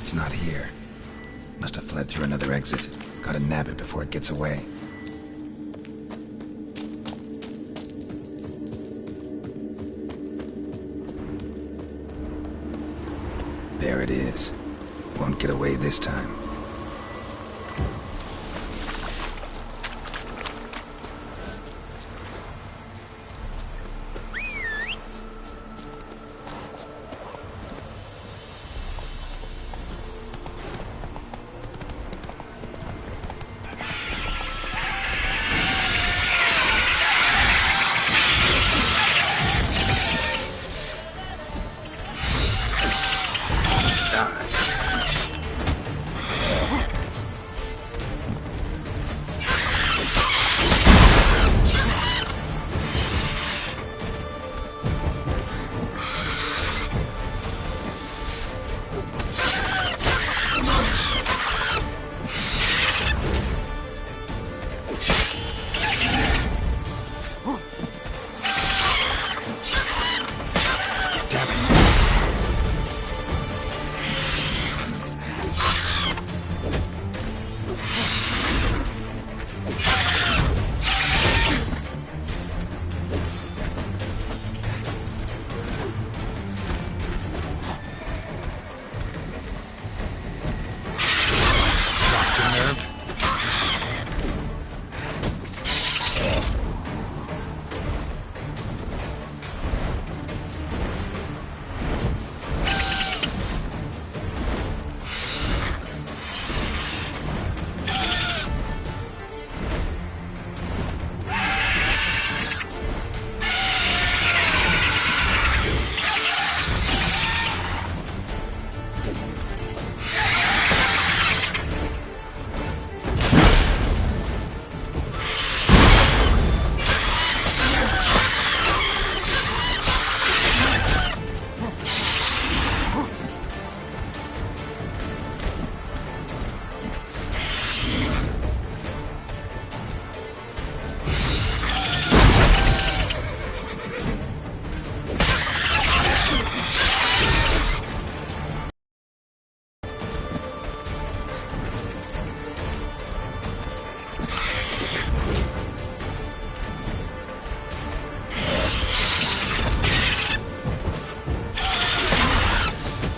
It's not here. Must have fled through another exit. Gotta nab it before it gets away. There it is. Won't get away this time.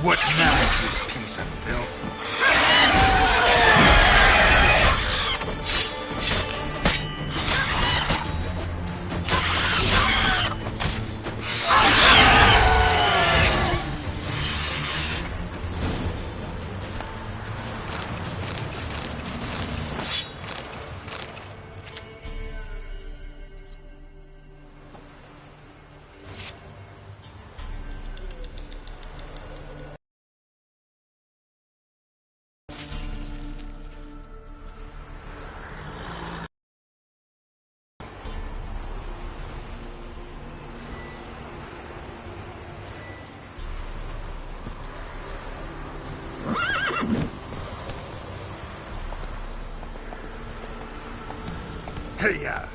What now, you piece of filth? Hey-ya!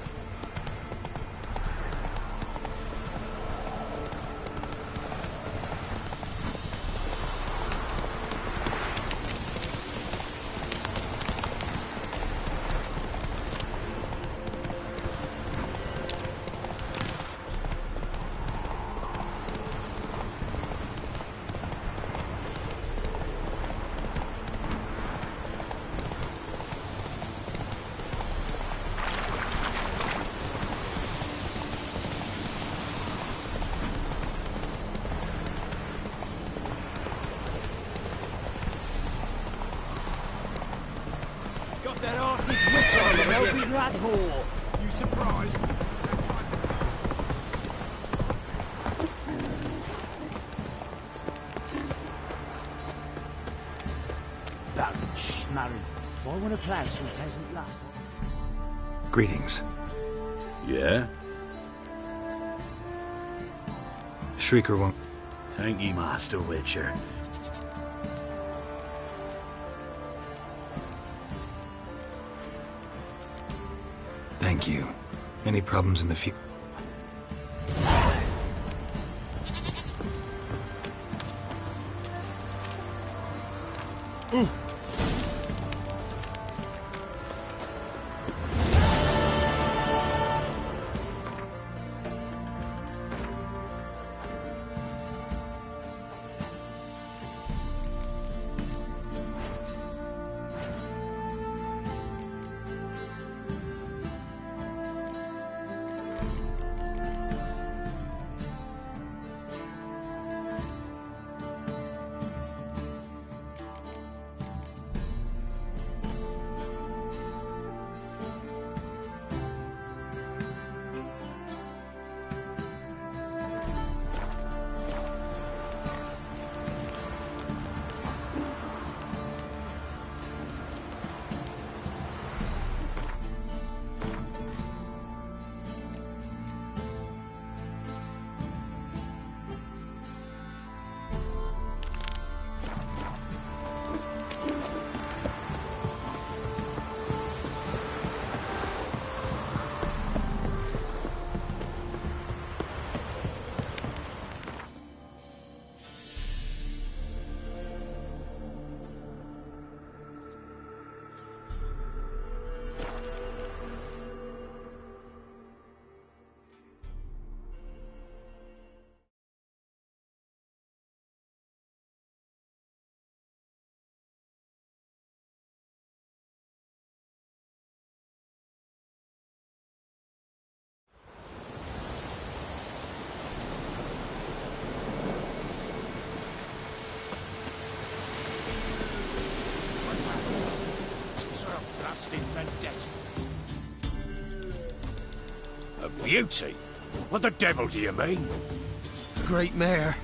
That arse is witch on the Melby rat whore. You surprised? Baron Schmarren, if I want to play some peasant lass. Greetings. Yeah? Shrieker won't... Thank ye, Master Witcher. Thank you. Any problems in the future? A beauty? What the devil do you mean? A great mare.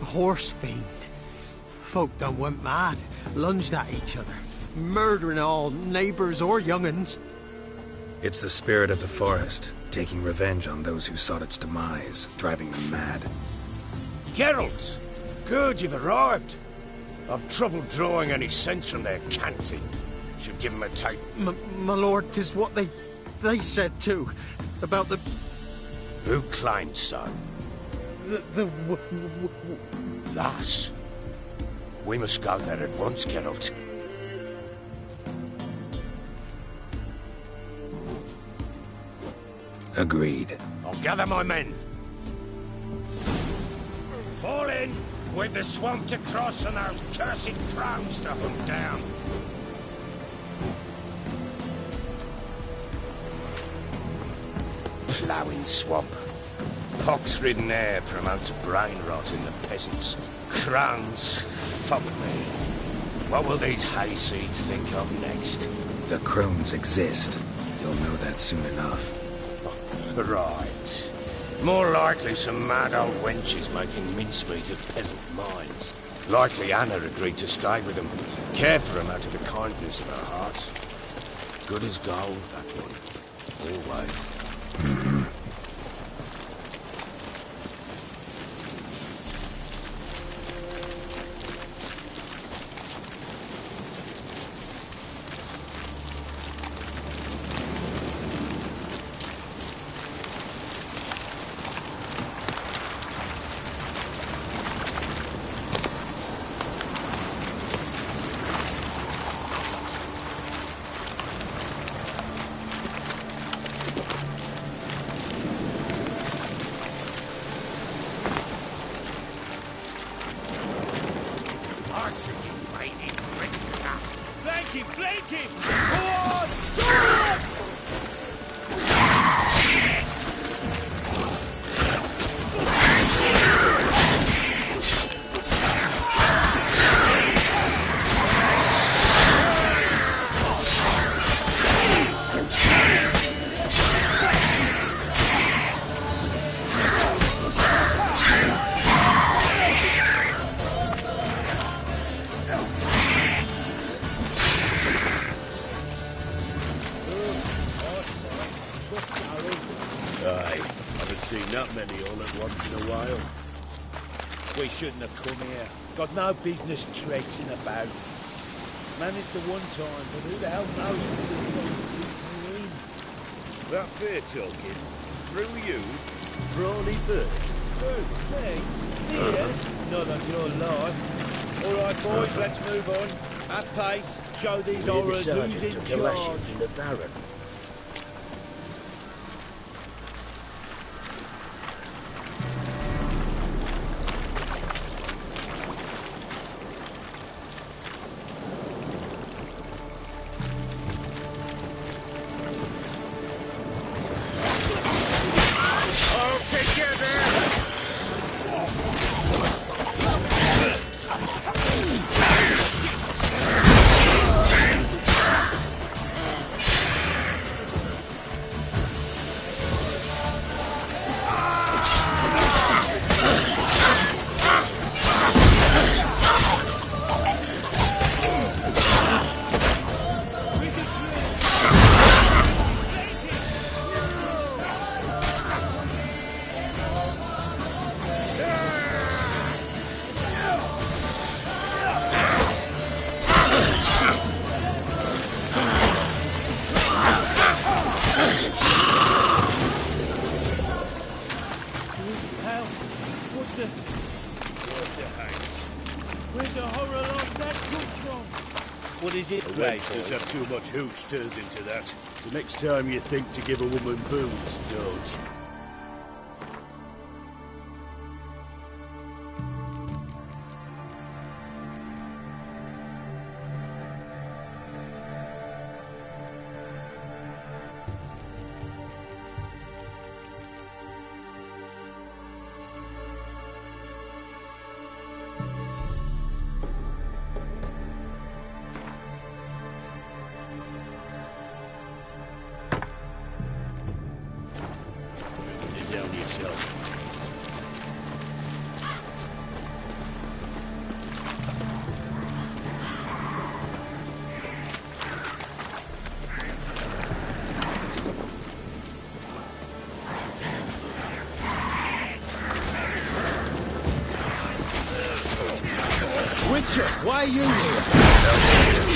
A horse fiend. Folk done went mad, lunged at each other, murdering all neighbours or young'uns. It's the spirit of the forest, taking revenge on those who sought its demise, driving them mad. Geralt! Good, you've arrived. I've trouble drawing any sense from their canting. Should give them a tape. My lord, 'tis what they said too, about the Who claimed so? Lass. We must go there at once, Geralt. Agreed. I'll gather my men. Fall in! We've the swamp to cross and those cursed crows to hunt down. Ploughing swamp. Pox-ridden air promotes brain rot in the peasants. Crones, fuck me. What will these hayseeds think of next? The crones exist. You'll know that soon enough. Right. More likely some mad old wenches making mincemeat of peasant minds. Likely Anna agreed to stay with them, care for them out of the kindness of her heart. Good as gold, that one. Always. Mm-hmm. Flank him! Go on! Go on! Not many all at once in a while. We shouldn't have come here. Got no business traipsing about. Managed the one time, but who the hell knows what we're going to do? That fair talking. Through you, Frawley Burt. Who? Me? Here? Not on your life. All right, boys, let's move on. At pace, show these We hear the horrors sergeant who's in took a lashing charge. from the Baron. All together! Hell, what the... Where's a horror like that come from? What is it, A Grace? wench does have too much hooch turns into that. So next time you think to give a woman booze, don't. Drinking it down yourself. Witcher, why are you here?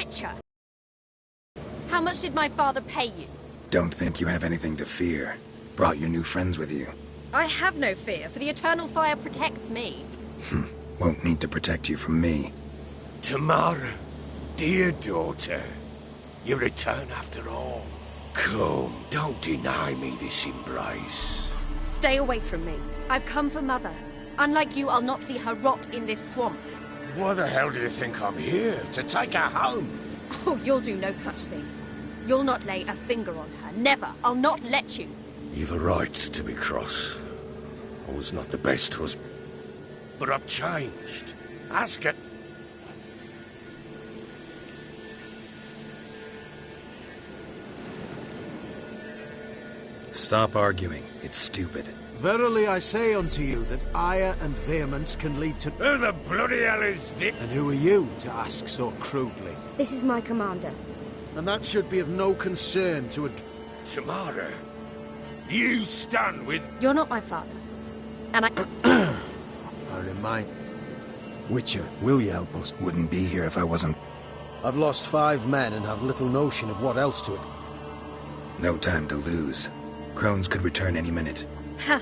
Witcher! How much did my father pay you? Don't think you have anything to fear. Brought your new friends with you. I have no fear, for the Eternal Fire protects me. Won't need to protect you from me. Tamara, dear daughter, you return after all. Come, don't deny me this embrace. Stay away from me. I've come for Mother. Unlike you, I'll not see her rot in this swamp. Why the hell do you think I'm here? To take her home? Oh, you'll do no such thing. You'll not lay a finger on her. Never. I'll not let you. You've a right to be cross. I was not the best husband. But I've changed. Ask it. Stop arguing. It's stupid. Verily I say unto you that ire and vehemence can lead to... Who the bloody hell is this? And who are you to ask so crudely? This is my commander. And that should be of no concern to a... Tamara, you stand with... You're not my father. And I... I remind... Witcher, will you help us? Wouldn't be here if I wasn't... I've lost 5 men and have little notion of what else to it. No time to lose. Crones could return any minute. Ha!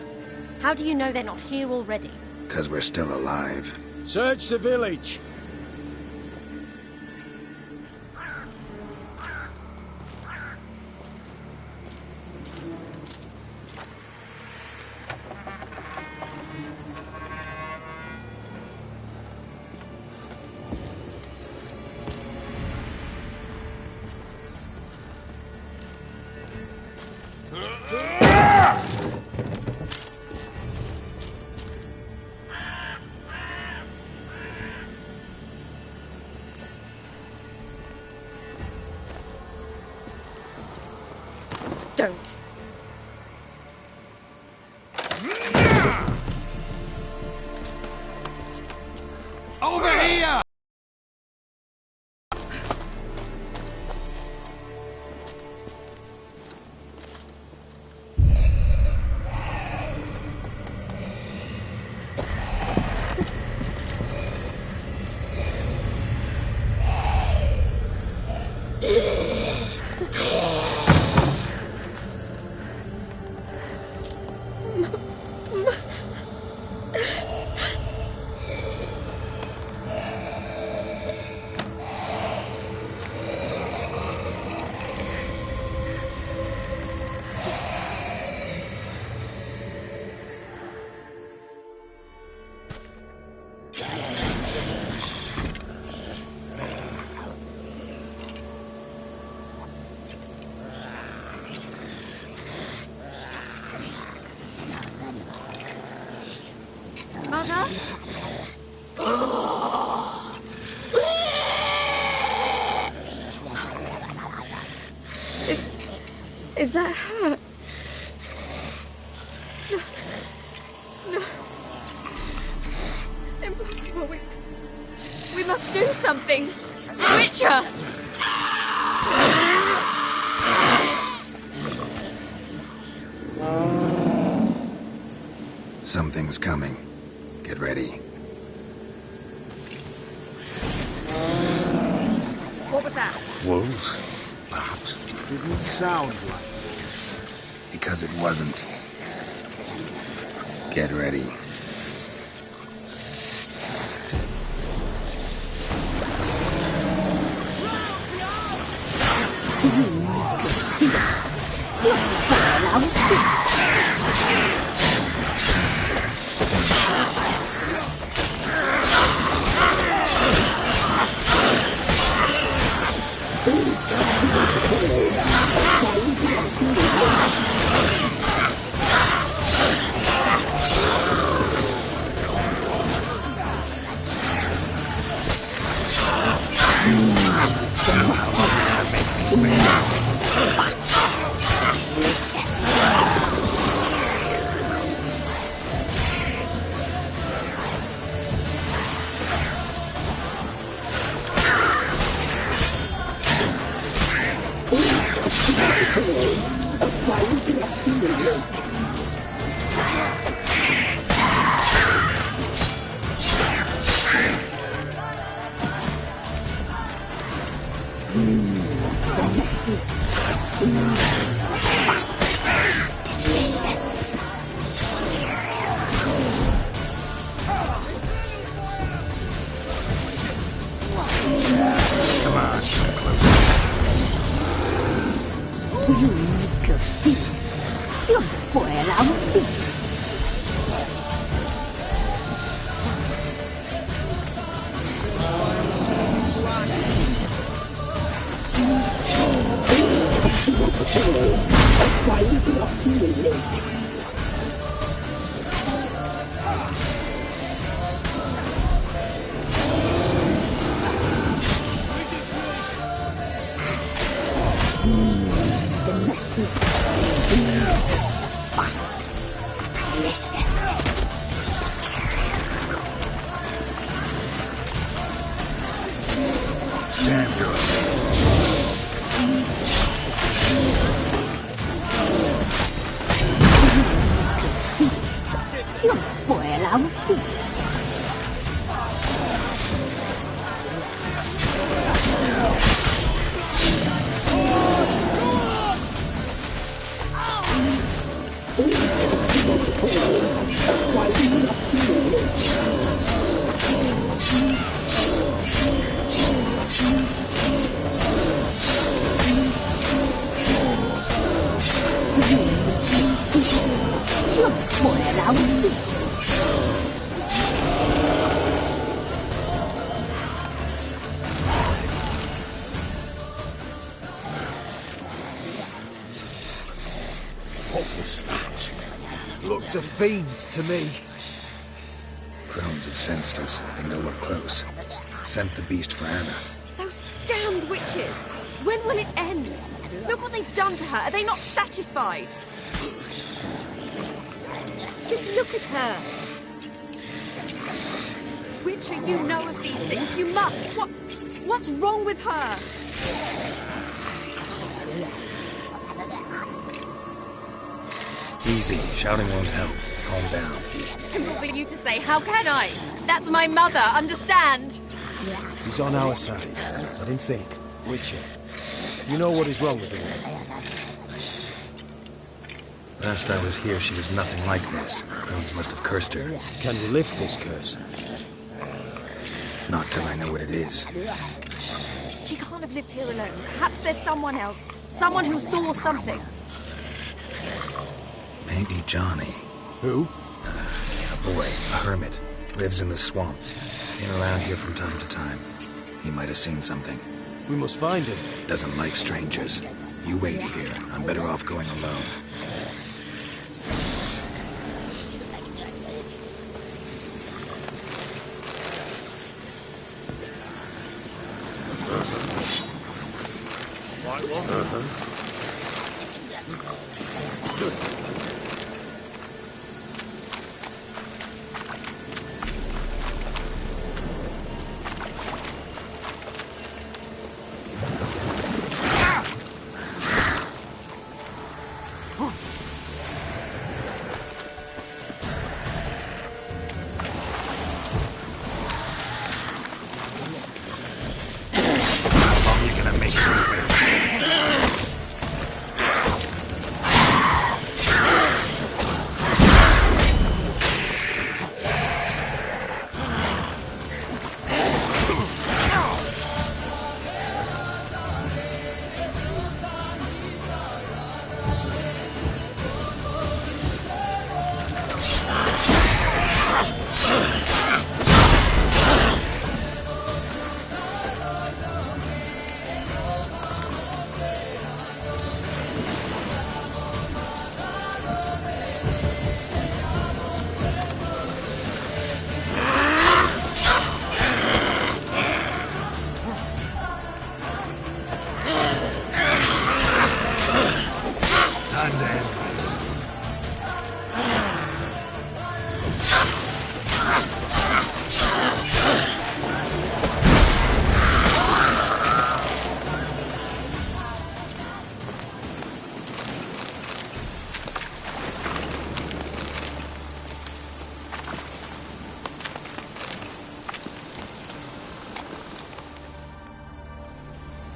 How do you know they're not here already? 'Cause we're still alive. Search the village! Don't. Over here! Mother? Is that her? No. Impossible. We must do something. Witcher! Something's coming. Get ready. What was that? Wolves? Perhaps. Didn't sound like wolves. Because it wasn't. Get ready. Come on, You meager fiend. You'll spoil our feast. The messy, but delicious. damn girl. You'll spoil our feast. You'll spoil our feast. What was that? Looked a fiend to me. Crones have sensed us. They know we're close. Sent the beast for Anna. Those damned witches! When will it end? Look what they've done to her. Are they not satisfied? Just look at her. Witcher, you know of these things. You must. What's wrong with her? Easy. Shouting won't help. Calm down. Simple for you to say. How can I? That's my mother. Understand? He's on our side. Let him think. Witcher, you know what is wrong with the woman? Last I was here, she was nothing like this. Crones must have cursed her. Can you lift this curse? Not till I know what it is. She can't have lived here alone. Perhaps there's someone else. Someone who saw something. Maybe Johnny. Who? A boy. A hermit. Lives in the swamp. Came around here from time to time. He might have seen something. We must find him. Doesn't like strangers. You wait here. I'm better off going alone.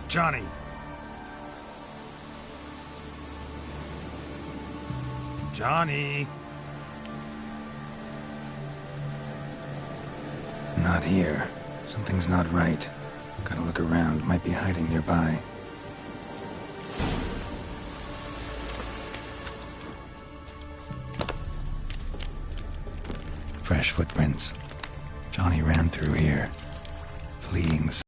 Johnny! Johnny! Not here. Something's not right. Gotta look around. Might be hiding nearby. Fresh footprints. Johnny ran through here, fleeing the...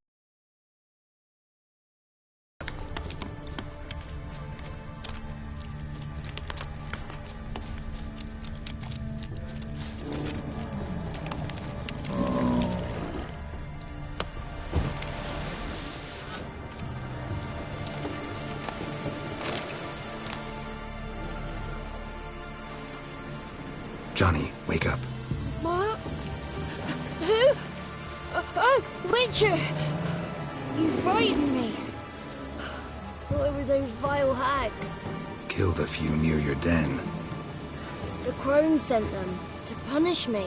Johnny, wake up. What? Who? Oh, Witcher! You frightened me. Thought it were those vile hags. Killed a few near your den. The crone sent them to punish me.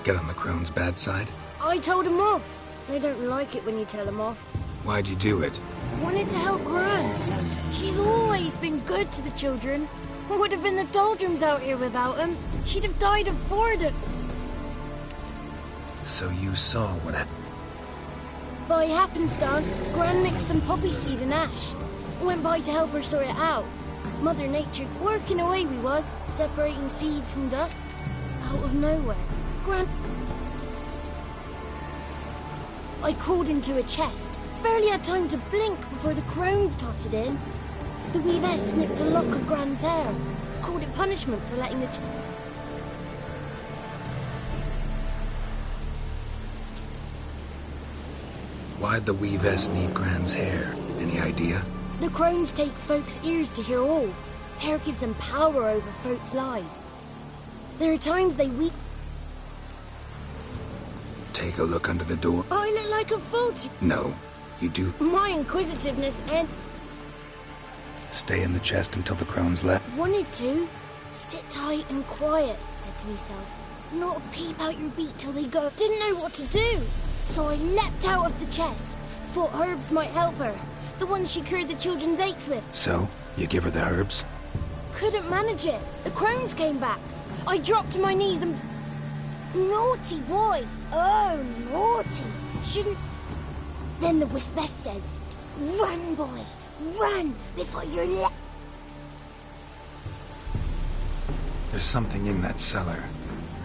Get on the crone's bad side? I told them off. They don't like it when you tell them off. Why'd you do it? Wanted to help Gran. She's always been good to the children. What would have been the doldrums out here without him? She'd have died of boredom. So you saw what happened? By happenstance, Gran mixed some poppy seed and ash. Went by to help her sort it out. Mother Nature working away we was, separating seeds from dust. Out of nowhere, Gran... I crawled into a chest. Barely had time to blink before the crones totted in. The weavess snipped a lock of Gran's hair. Called it punishment for letting the... Why'd the weavess need Gran's hair? Any idea? The crones take folks' ears to hear all. Hair gives them power over folks' lives. There are times they weep. Take a look under the door. I look like a fool to... No, you do. My inquisitiveness and... Stay in the chest until the crones left. Wanted to. Sit tight and quiet, said to myself. Not peep out your beat till they go. Didn't know what to do. So I leapt out of the chest. Thought herbs might help her. The ones she cured the children's aches with. So, you give her the herbs? Couldn't manage it. The crones came back. I dropped to my knees and... Naughty boy. Oh, naughty. Shouldn't... Then the Wispess says, run, boy. Run before you're There's something in that cellar.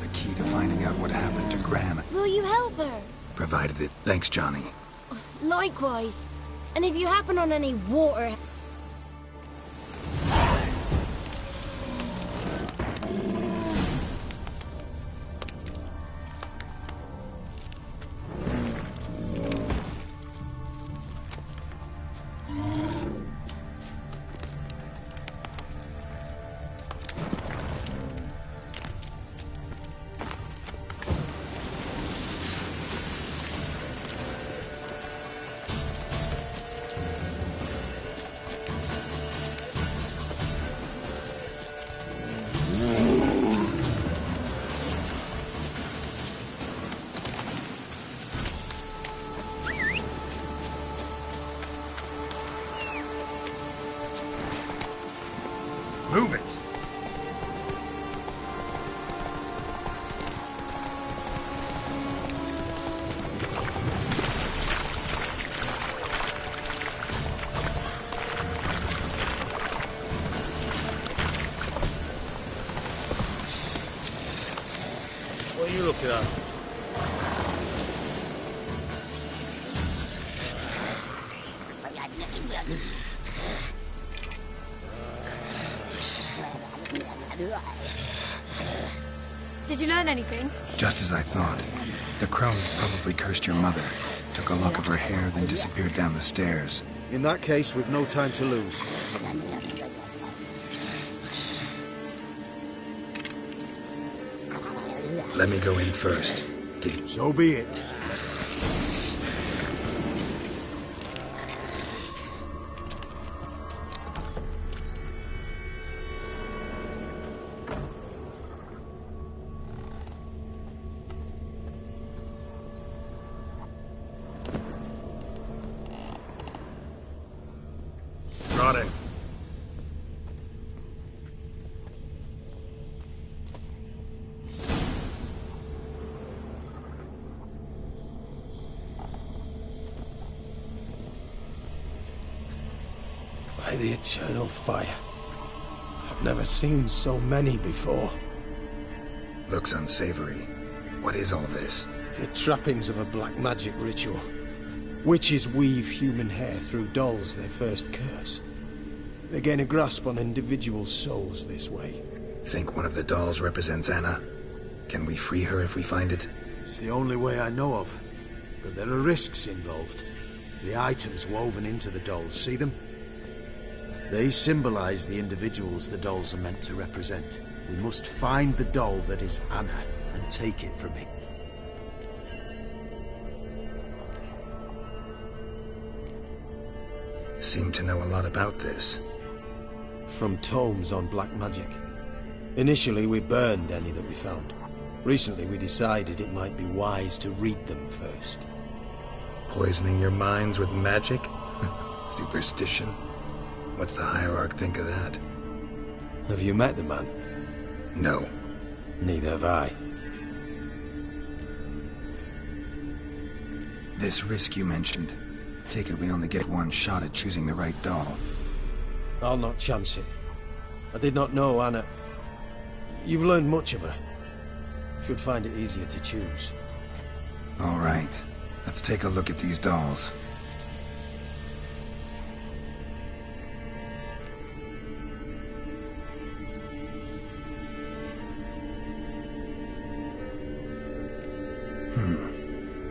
The key to finding out what happened to Gran. Will you help her? Provided it. Thanks, Johnny. Likewise. And if you happen on any water... Move it! What are you looking at? Did you learn anything? Just as I thought. The crones probably cursed your mother. Took a lock of her hair, then disappeared down the stairs. In that case, we've no time to lose. Let me go in first. So be it. Rotten. By the eternal fire. I've never seen so many before. Looks unsavory. What is all this? The trappings of a black magic ritual. Witches weave human hair through dolls they first curse. They gain a grasp on individual souls this way. Think one of the dolls represents Anna? Can we free her if we find it? It's the only way I know of. But there are risks involved. The items woven into the dolls, see them? They symbolize the individuals the dolls are meant to represent. We must find the doll that is Anna and take it from him. Seem to know a lot about this. From tomes on black magic. Initially, we burned any that we found. Recently, we decided it might be wise to read them first. Poisoning your minds with magic? Superstition? What's the Hierarch think of that? Have you met the man? No. Neither have I. This risk you mentioned. Take it we only get one shot at choosing the right doll. I'll not chance it. I did not know Anna. You've learned much of her. Should find it easier to choose. All right. Let's take a look at these dolls.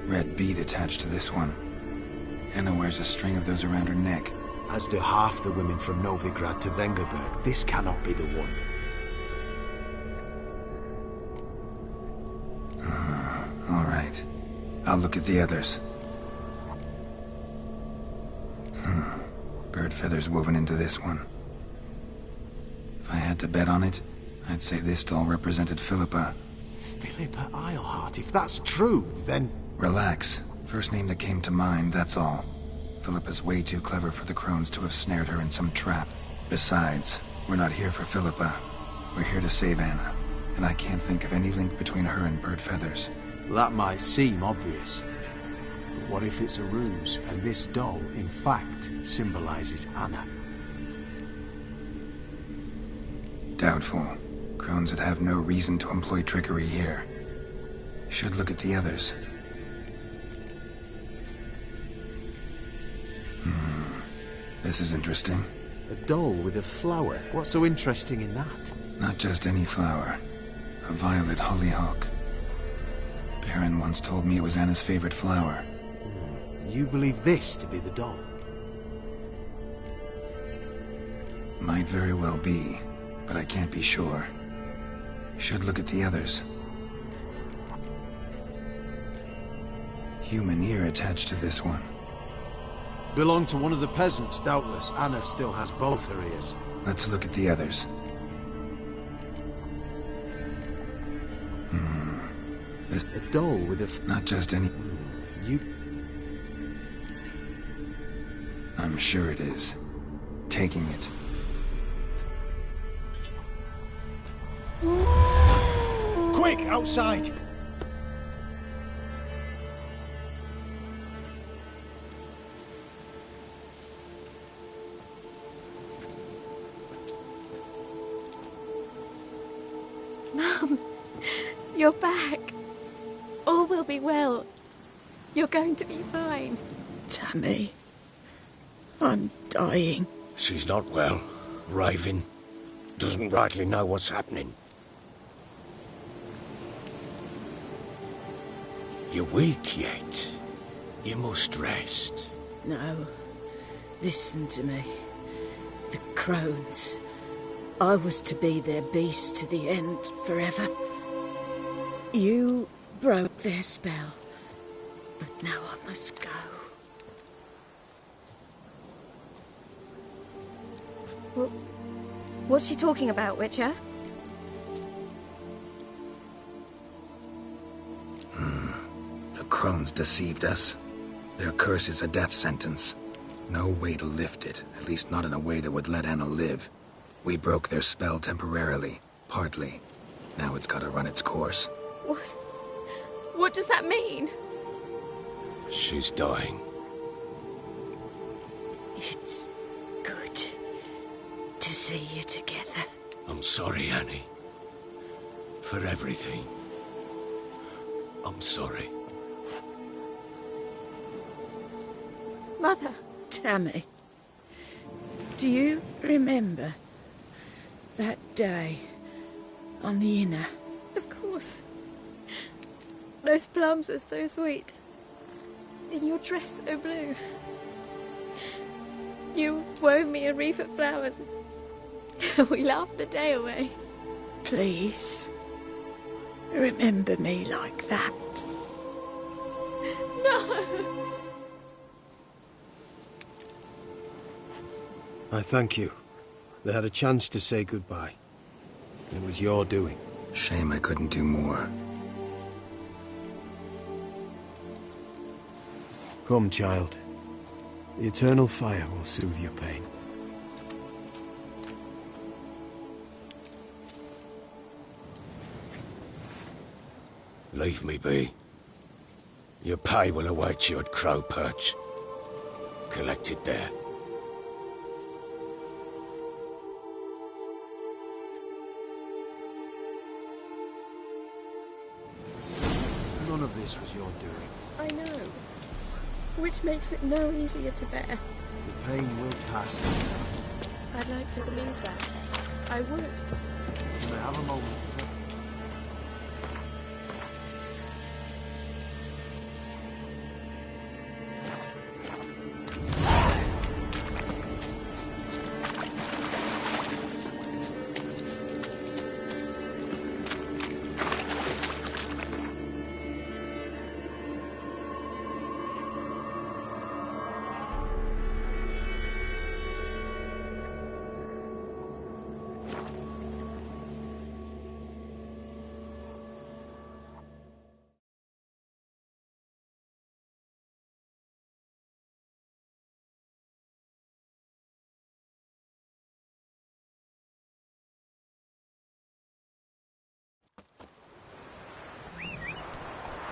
Red bead attached to this one. Anna wears a string of those around her neck. As do half the women from Novigrad to Vengerberg. This cannot be the one. All right. I'll look at the others. Bird feathers woven into this one. If I had to bet on it, I'd say this doll represented Philippa. Philippa Eilhart, if that's true, then... Relax. First name that came to mind, that's all. Philippa's way too clever for the crones to have snared her in some trap. Besides, we're not here for Philippa. We're here to save Anna. And I can't think of any link between her and bird feathers. That might seem obvious. But what if it's a ruse, and this doll, in fact, symbolizes Anna? Doubtful. Crones would have no reason to employ trickery here. Should look at the others. This is interesting. A doll with a flower. What's so interesting in that? Not just any flower. A violet hollyhock. Baron once told me it was Anna's favorite flower. You believe this to be the doll? Might very well be, but I can't be sure. Should look at the others. Human ear attached to this one. Belonged to one of the peasants, doubtless. Anna still has both her ears. Let's look at the others. This... A doll with a... Not just any... You... I'm sure it is. Taking it. Quick, outside! Mum, you're back. All will be well. You're going to be fine. Tammy, I'm dying. She's not well. Raving. Doesn't rightly know what's happening. You're weak yet. You must rest. No, listen to me. The crones. I was to be their beast to the end, forever. You broke their spell, but now I must go. Well, what's she talking about, Witcher? The crones deceived us. Their curse is a death sentence. No way to lift it, at least not in a way that would let Anna live. We broke their spell temporarily, partly. Now it's gotta run its course. What? What does that mean? She's dying. It's good to see you together. I'm sorry, Annie. For everything. I'm sorry. Mother. Tammy, do you remember that day on the Inner? Of course. Those plums were so sweet. And your dress so blue. You wove me a wreath of flowers. We laughed the day away. Please, remember me like that. No! I thank you. They had a chance to say goodbye. It was your doing. Shame I couldn't do more. Come, child. The eternal fire will soothe your pain. Leave me be. Your pay will await you at Crow Perch. Collect it there. None of this was your doing. I know. Which makes it no easier to bear. The pain will pass in time. I'd like to believe that. I would. You may have a moment.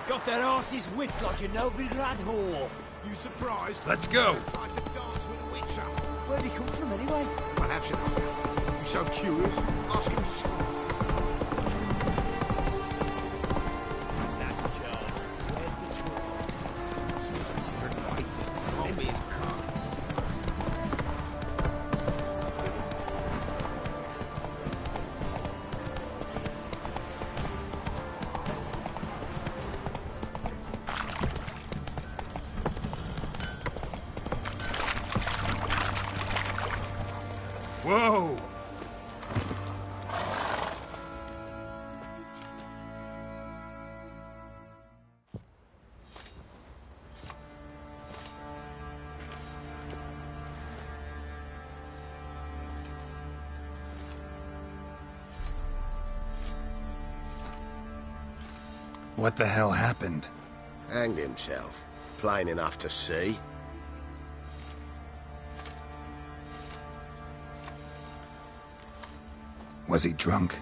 Got their asses whipped like a Novigrad whore. You surprised? Let's go! Tried to dance with a witcher. Where'd he come from anyway? Well, how should I know? You so curious? Ask him yourself. That's a charge. Where's the truth? Maybe his car. Whoa! What the hell happened? Hanged himself. Plain enough to see. Was he drunk?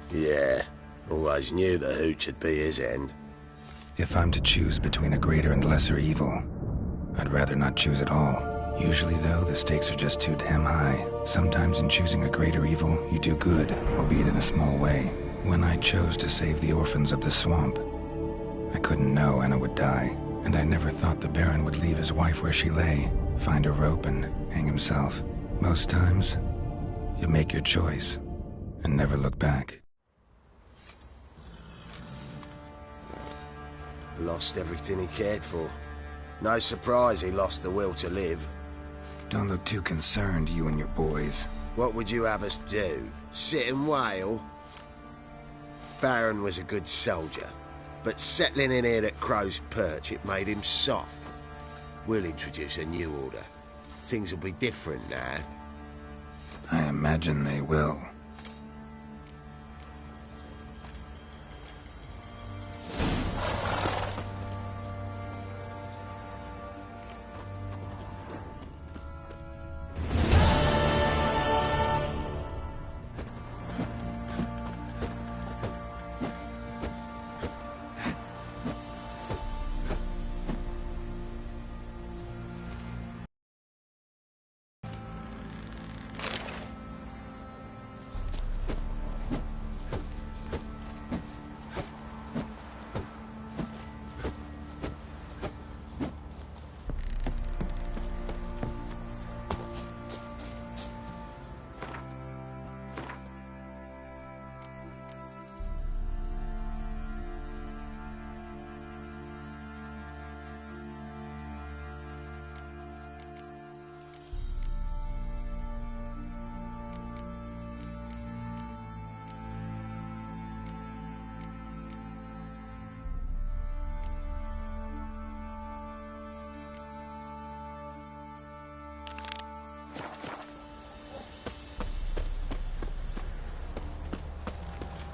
Yeah. Always knew the hooch would be his end. If I'm to choose between a greater and lesser evil, I'd rather not choose at all. Usually, though, the stakes are just too damn high. Sometimes in choosing a greater evil, you do good, albeit in a small way. When I chose to save the orphans of the swamp, I couldn't know Anna would die, and I never thought the Baron would leave his wife where she lay, find a rope and hang himself. Most times, you make your choice and never look back. Lost everything he cared for. No surprise he lost the will to live. Don't look too concerned, you and your boys. What would you have us do? Sit and wail? Baron was a good soldier, but settling in here at Crow's Perch, it made him soft. We'll introduce a new order. Things will be different now. I imagine they will.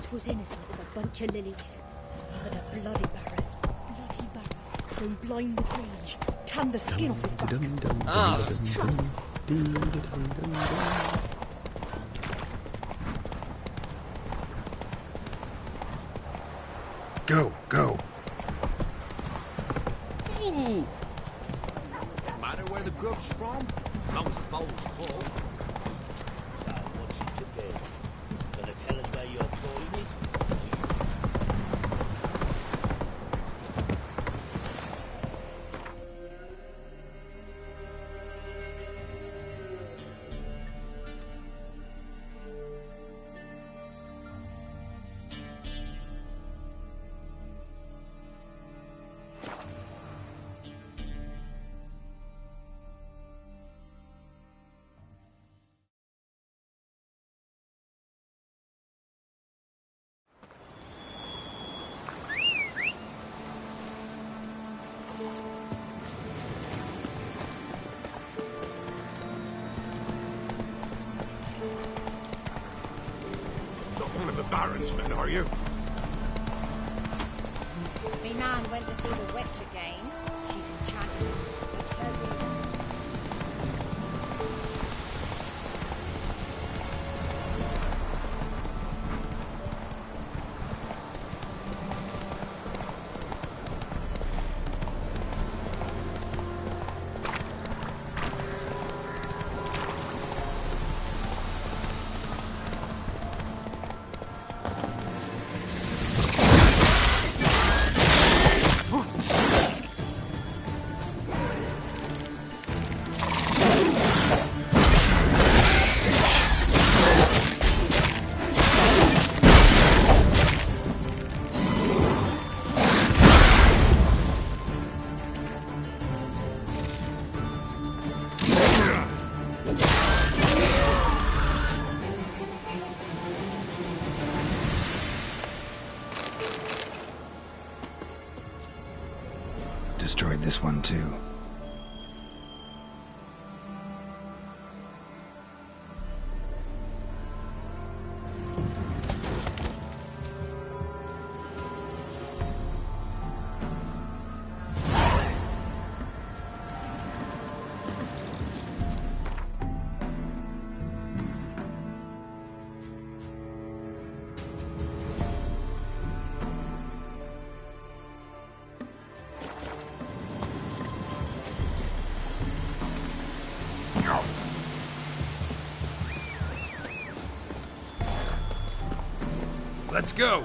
What was innocent as a bunch of lilies? But a bloody baron. Grown blind with rage. Tanned the skin off his back. Go, go. Ooh. Doesn't matter where the grub's from, as long as the bowl's full. So, what's it to be? Gonna tell us where your coin is? One of the Baron's men, are you? Me man went to see the witch again. She's enchanted. I tell you. Destroyed this one too. Let's go!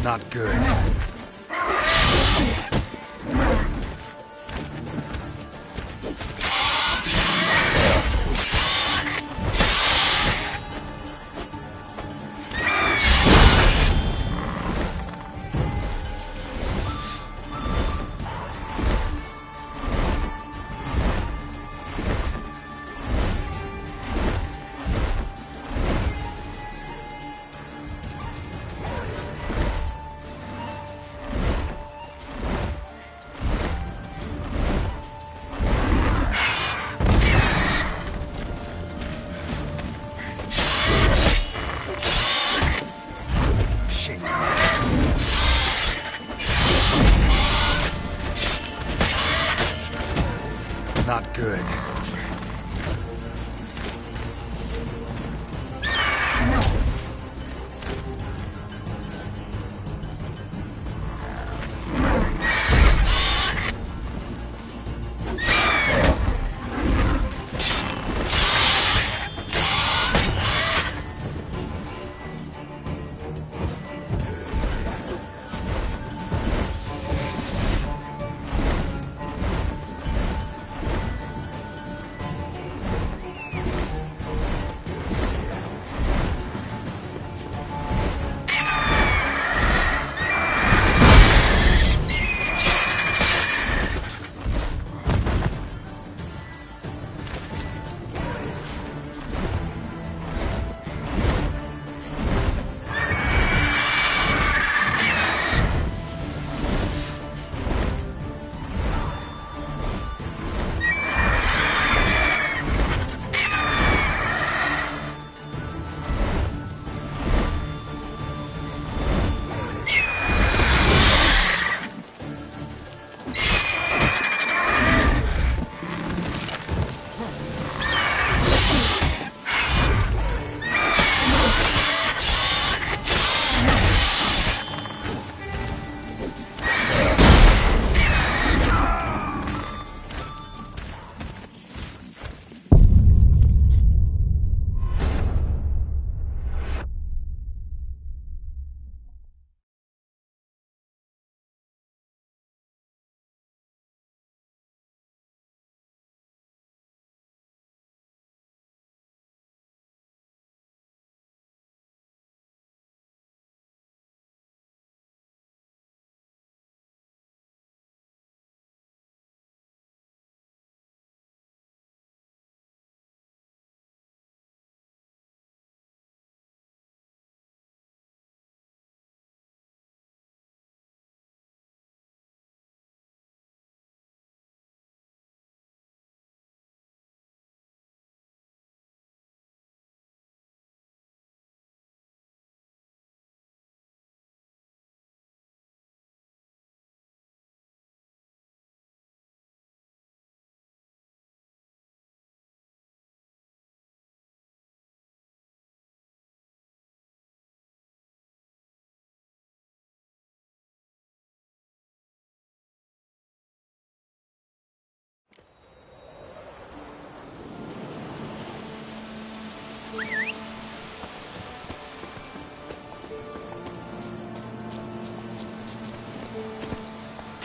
Not good. Not good.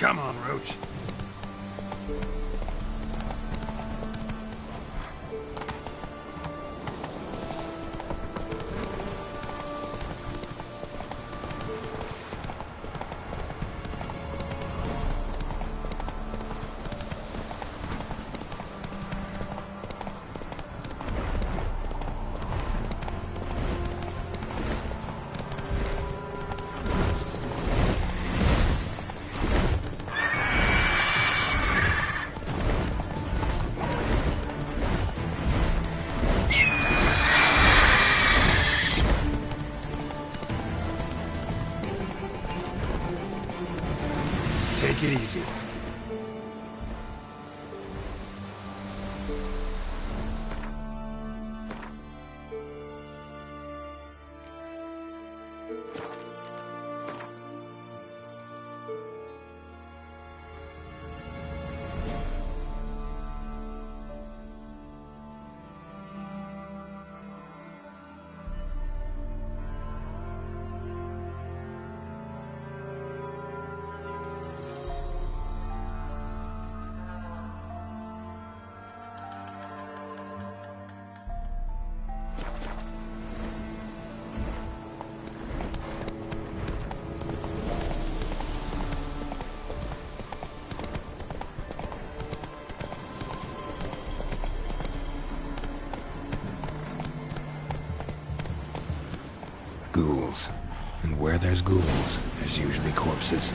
Come on, Roach. Take it easy. Ghouls. And where there's ghouls, there's usually corpses.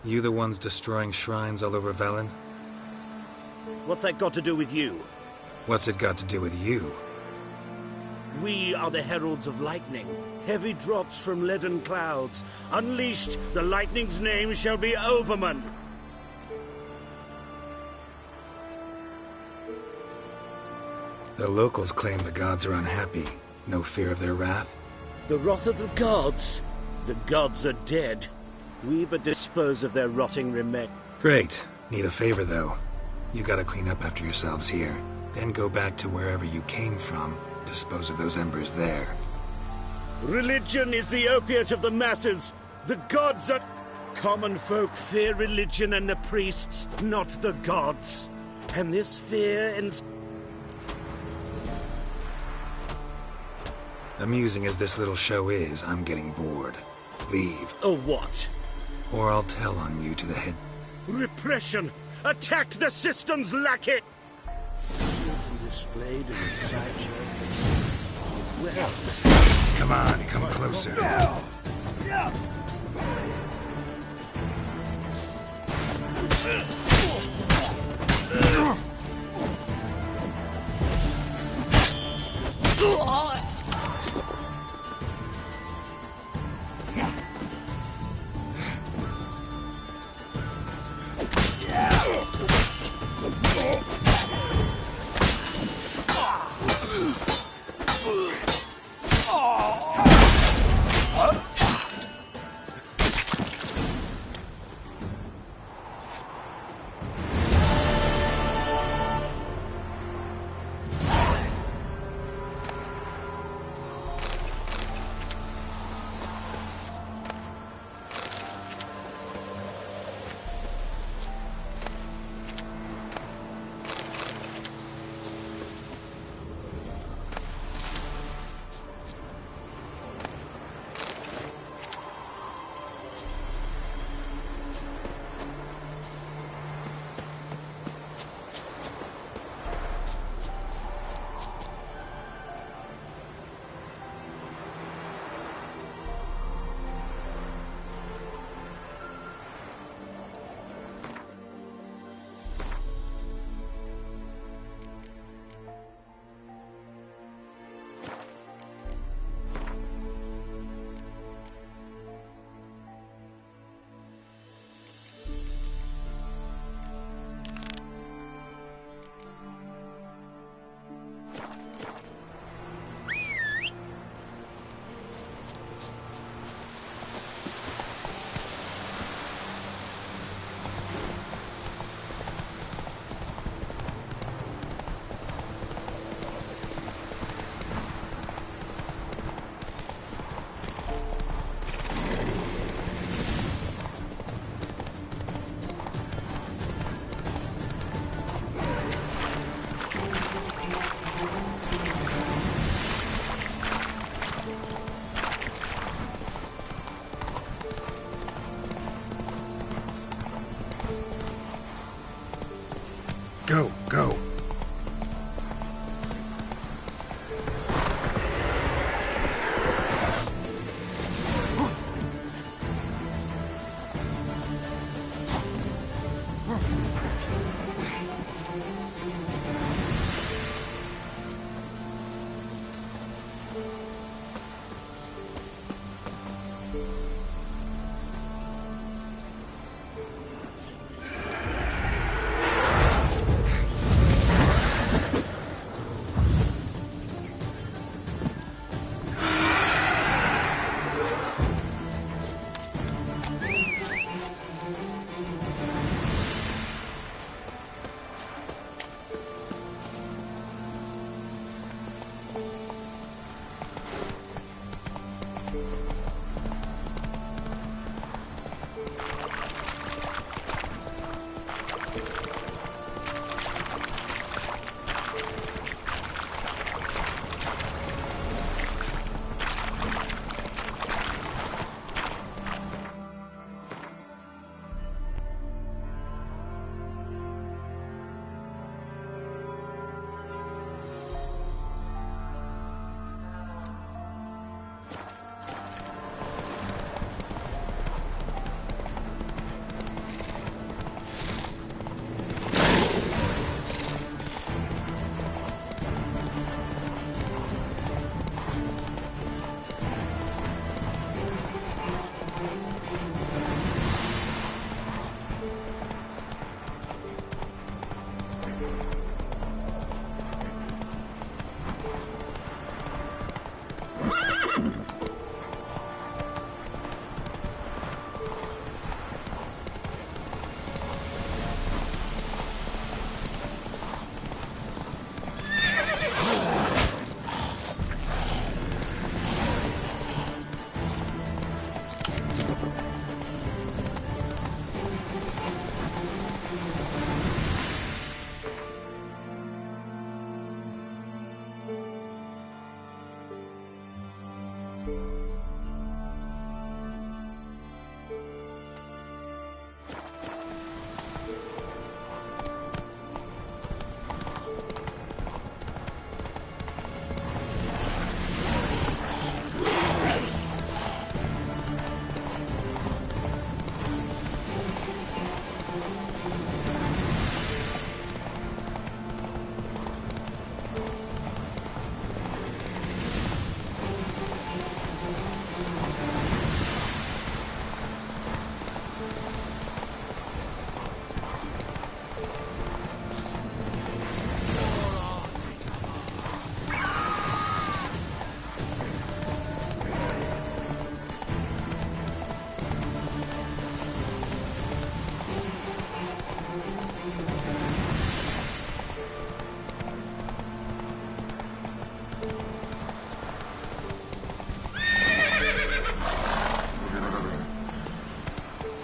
You the ones destroying shrines all over Velen? What's that got to do with you? What's it got to do with you? We are the heralds of lightning. Heavy drops from leaden clouds. Unleashed, the lightning's name shall be Overman. The locals claim the gods are unhappy. No fear of their wrath? The wrath of the gods? The gods are dead. We but dispose of their rotting remains. Great. Need a favor, though. You gotta clean up after yourselves here. Then go back to wherever you came from. Dispose of those embers there. Religion is the opiate of the masses. The gods are... Common folk fear religion and the priests, not the gods. And this fear and... Amusing as this little show is, I'm getting bored. Leave. Oh, what? Or I'll tell on you to the head. Repression! Attack the system's lackey! Displayed in the sideshow. Well... Come on, come closer.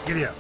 Giddy up.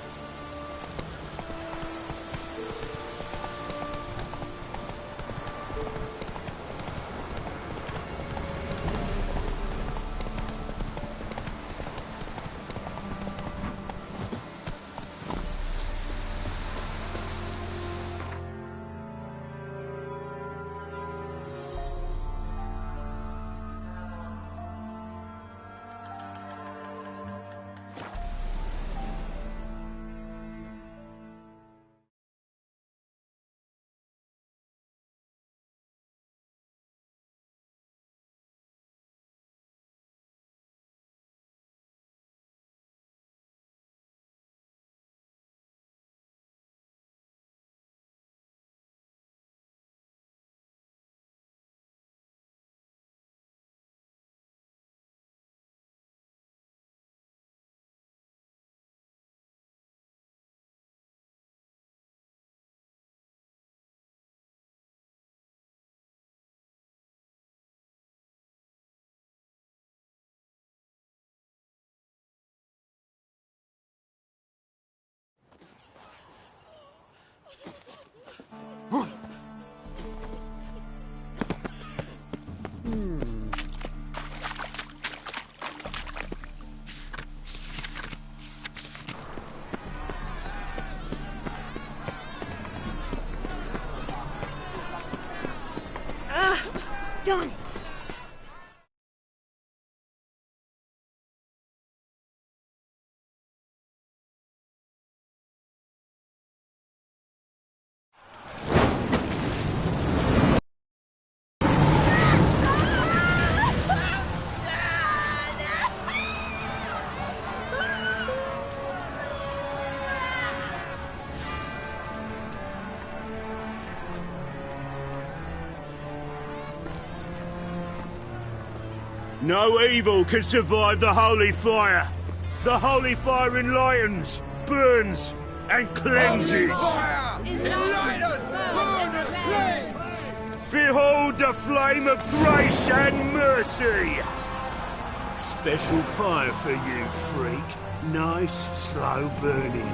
Darn it! No evil can survive the holy fire. The holy fire enlightens, burns, and cleanses. Behold the flame of grace and mercy. Special fire for you, freak. Nice, slow burning.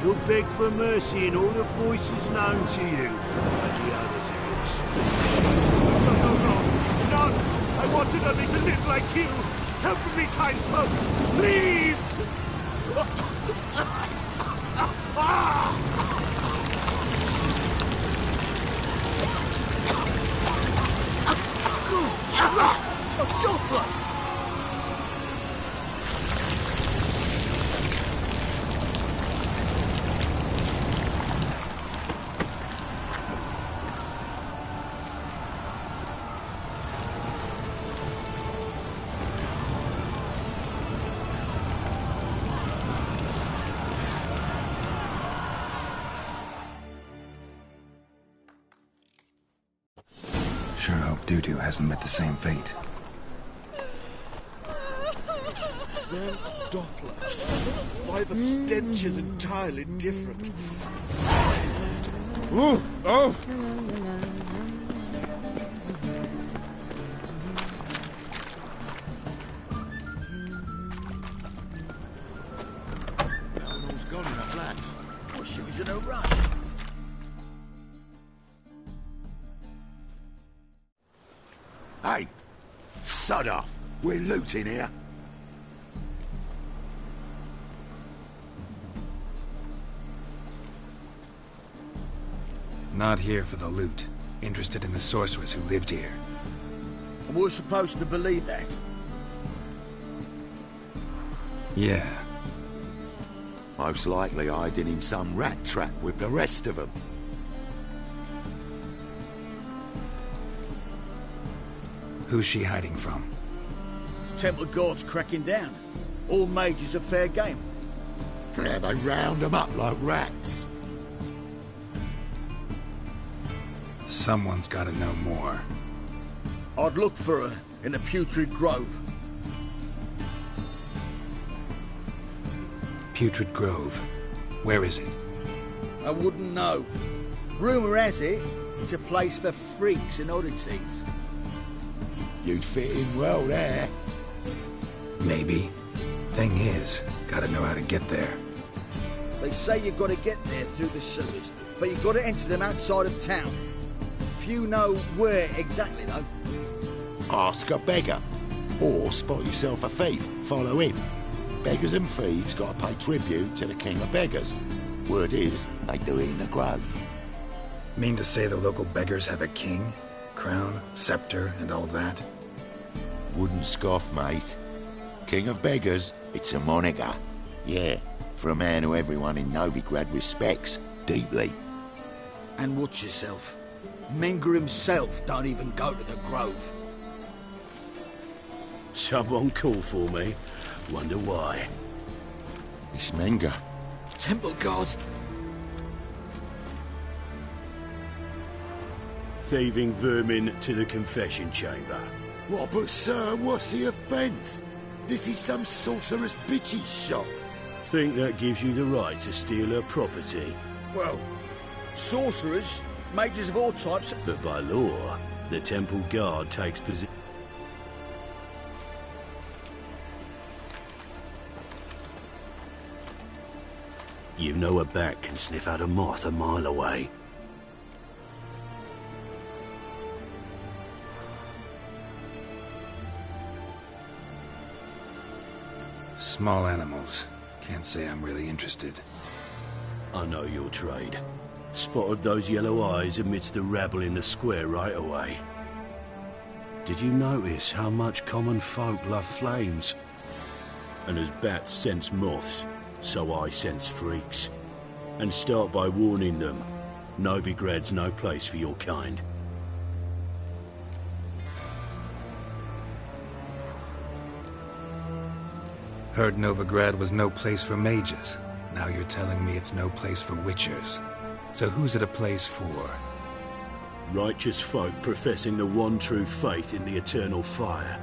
You'll beg for mercy in all the voices known to you, and the others of your speech. No! I wanted only to live like you! Help me, kind folk! Please! A Doppler! Sure hope Dudu hasn't met the same fate. Burnt Doppler. Why, the stench is entirely different. Ooh! Oh! Eleanor's gone in a flash. Well, she was in a rush. Hey! Sod off! We're looting here. Not here for the loot. Interested in the sorceress who lived here. And we're supposed to believe that. Yeah. Most likely hiding in some rat trap with the rest of them. Who's she hiding from? Temple Guard's cracking down. All mages are fair game. Yeah, they round them up like rats. Someone's gotta know more. I'd look for her in the Putrid Grove. Putrid Grove. Where is it? I wouldn't know. Rumour has it, it's a place for freaks and oddities. You'd fit in well there. Maybe. Thing is, gotta know how to get there. They say you've got to get there through the sewers, but you've got to enter them outside of town. Few know where exactly, though. Ask a beggar. Or spot yourself a thief. Follow him. Beggars and thieves got to pay tribute to the King of Beggars. Word is, they do it in the Grove. Mean to say the local beggars have a king? Crown, scepter, and all that? Wouldn't scoff, mate. King of Beggars, it's a moniker. Yeah, for a man who everyone in Novigrad respects deeply. And watch yourself. Menger himself don't even go to the Grove. Someone call for me. Wonder why. It's Menger. Temple Guard. Thieving vermin to the confession chamber. What, but sir, what's the offence? This is some sorcerer's bitchy shop. Think that gives you the right to steal her property? Well, sorcerers, mages of all types... But by law, the Temple Guard takes possession. You know a bat can sniff out a moth a mile away. Small animals. Can't say I'm really interested. I know your trade. Spotted those yellow eyes amidst the rabble in the square right away. Did you notice how much common folk love flames? And as bats sense moths, so I sense freaks. And start by warning them, Novigrad's no place for your kind. Heard Novigrad was no place for mages. Now you're telling me it's no place for witchers. So who's it a place for? Righteous folk professing the one true faith in the eternal fire.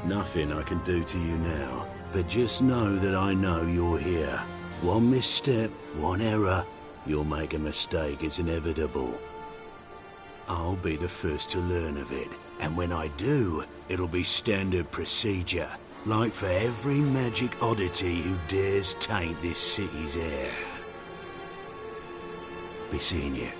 Nothing I can do to you now, but just know that I know you're here. One misstep, one error, you'll make a mistake, it's inevitable. I'll be the first to learn of it, and when I do, it'll be standard procedure, like for every magic oddity who dares taint this city's air. Be seeing you.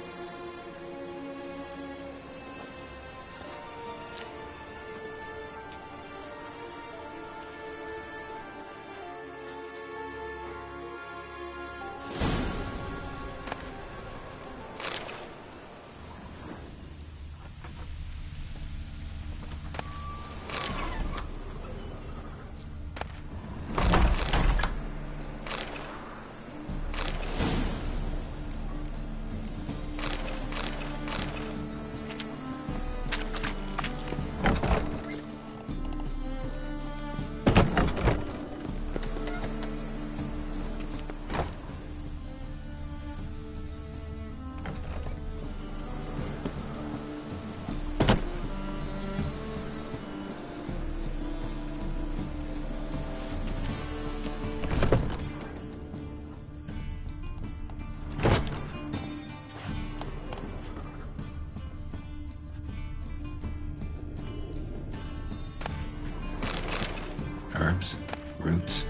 Herbs, roots,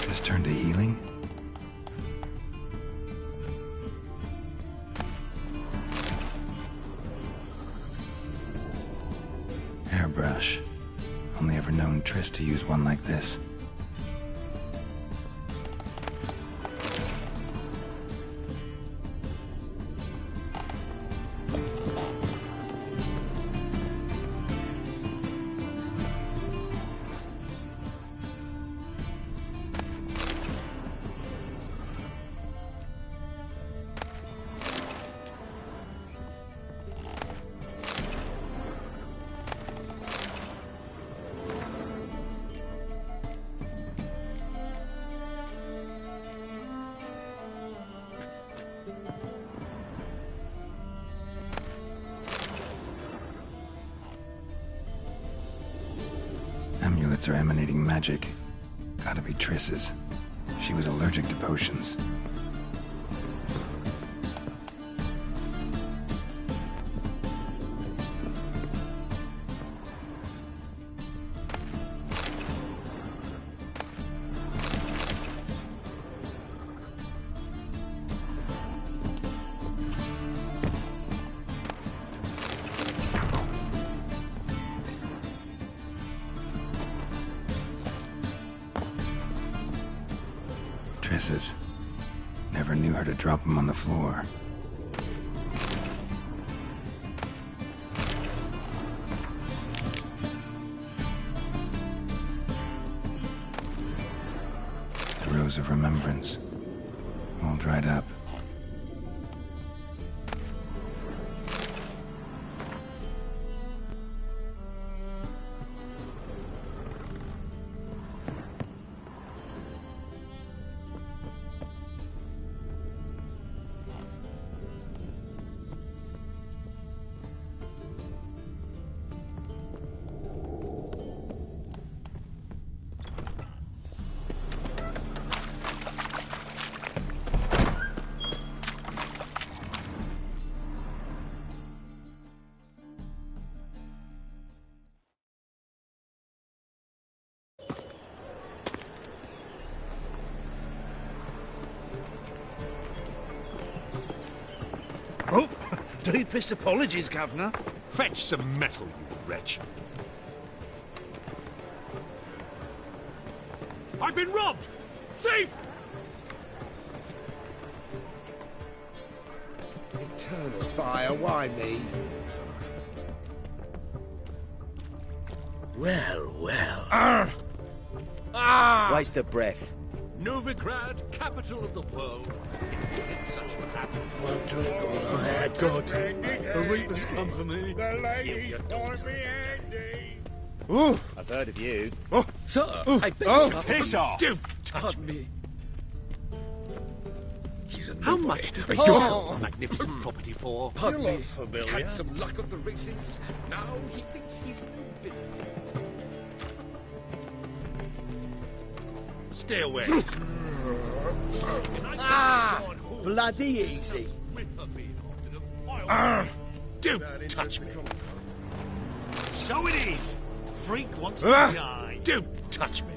just turned to healing? Hairbrush. Only ever known Triss to use one like this. Amulets are emanating magic. Gotta be Triss's. She was allergic to potions. Triss's. Never knew her to drop them on the floor. The Rose of Remembrance. All dried up. Oh, deepest apologies, Governor. Fetch some metal, you wretch. I've been robbed! Thief! Eternal fire, why me? Well, well. Waste of breath. Novigrad, capital of the world. It's such what happened. One drink all I had. God, a reaper's come for me. The lady called me Andy. Ooh, I've heard of you. Oh, sir, I piss off! Don't touch me. How much did your magnificent property for? Pardon me. Familiar. Had some luck of the races. Now he thinks he's nobility. Stay away. Bloody easy. Don't touch me. So it is. Freak wants to die. Don't touch me.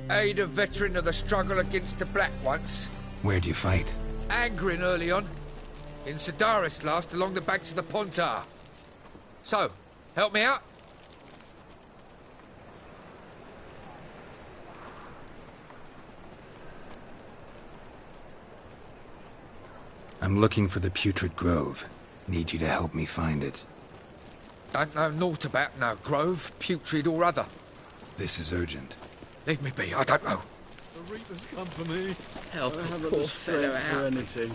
Aid a veteran of the struggle against the Black once. Where'd you fight? Angrin early on. In Sedaris last, along the banks of the Pontar. So, help me out? I'm looking for the Putrid Grove. Need you to help me find it. Don't know naught about no grove, putrid or other. This is urgent. Leave me be, I don't know. The Reaper's come for me. Help a poor fellow out. Anything.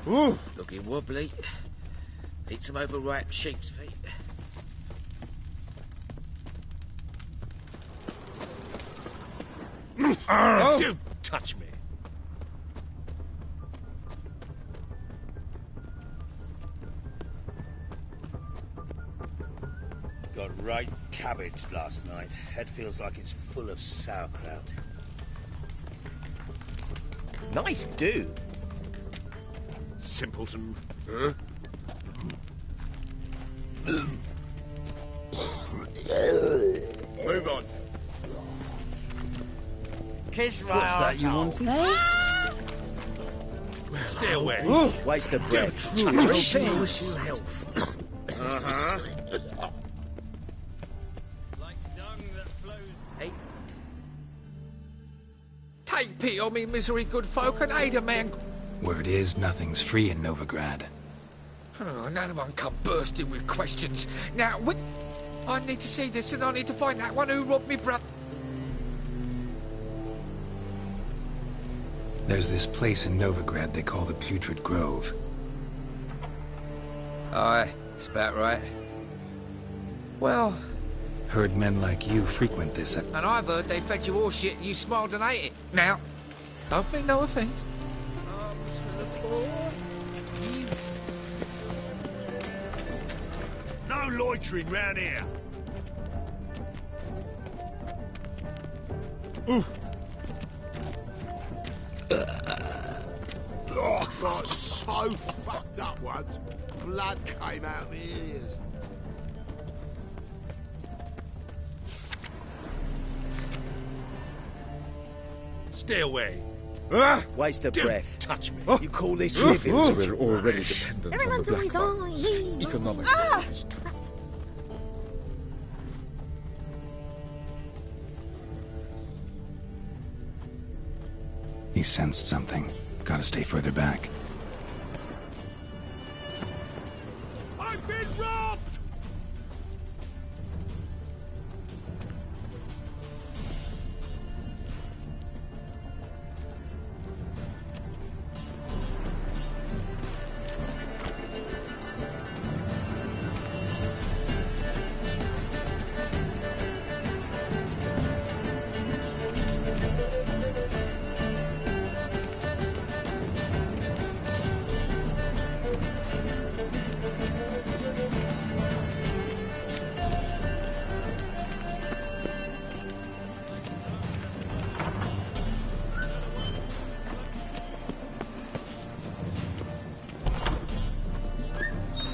Ooh. Looking wobbly. Eat some overripe sheep's feet. Don't touch me. Got right cabbage last night. Head feels like it's full of sauerkraut. Nice do. Simpleton. Huh? Move on. Kiss my What's that you arsehole. wanted? Stay away. Waste of breath. Wish you health. Uh-huh. Take pity on me, misery good folk, and aid a man. Word is, nothing's free in Novigrad. Oh, none of them come bursting with questions. Now, I need to see this, and I need to find that one who robbed me brother. There's this place in Novigrad they call the Putrid Grove. Aye, it's about right. Well, Heard men like you frequent this at... and I've heard they fed you all shit and you smiled and ate it. Now, don't mean no offence. Arms for the poor. No loitering round here. Oh, got so fucked up once. Blood came out my ears. Stay away. Waste of Don't breath. touch me. You call this living? We're already dependent Everyone's on the always Black on Ones. me. Economic Ah! benefits. Trust. He sensed something. Gotta stay further back. I've been robbed!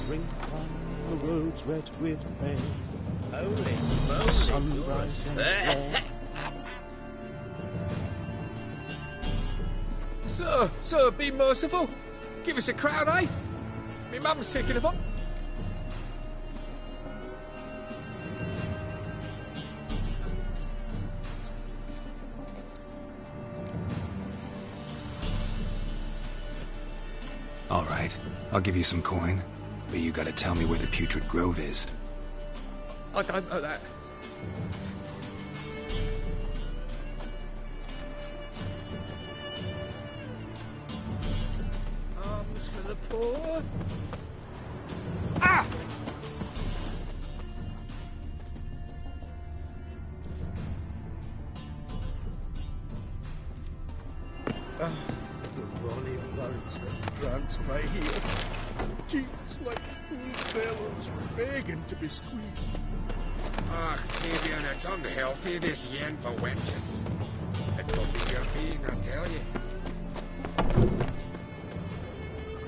The roads wet with rain. Holy moly. Sunrise and Sir, be merciful. Give us a crown, eh? Me mum's sick of it. All right, I'll give you some coin, but you gotta tell me where the Putrid Grove is. I don't know that. Arms for the poor. Ah! the bonny Barons and grants by here. Cheats like full bellows, begging to be squeezed. Ach, Fabian, it's unhealthy, this yen for wenches. It will be your being, I tell you.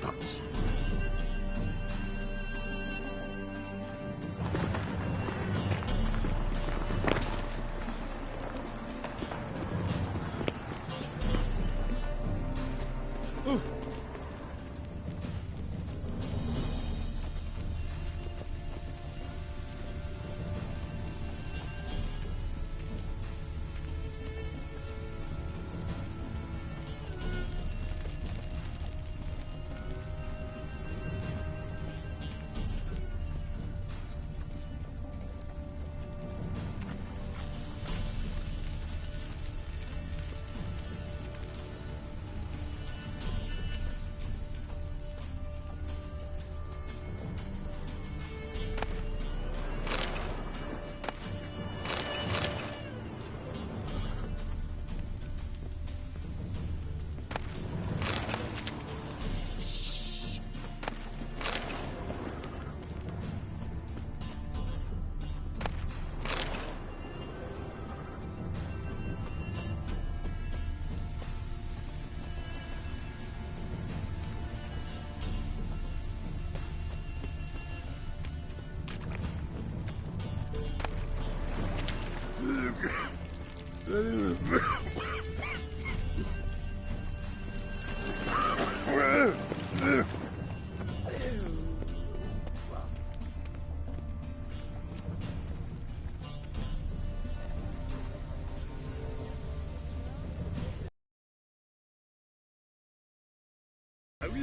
That's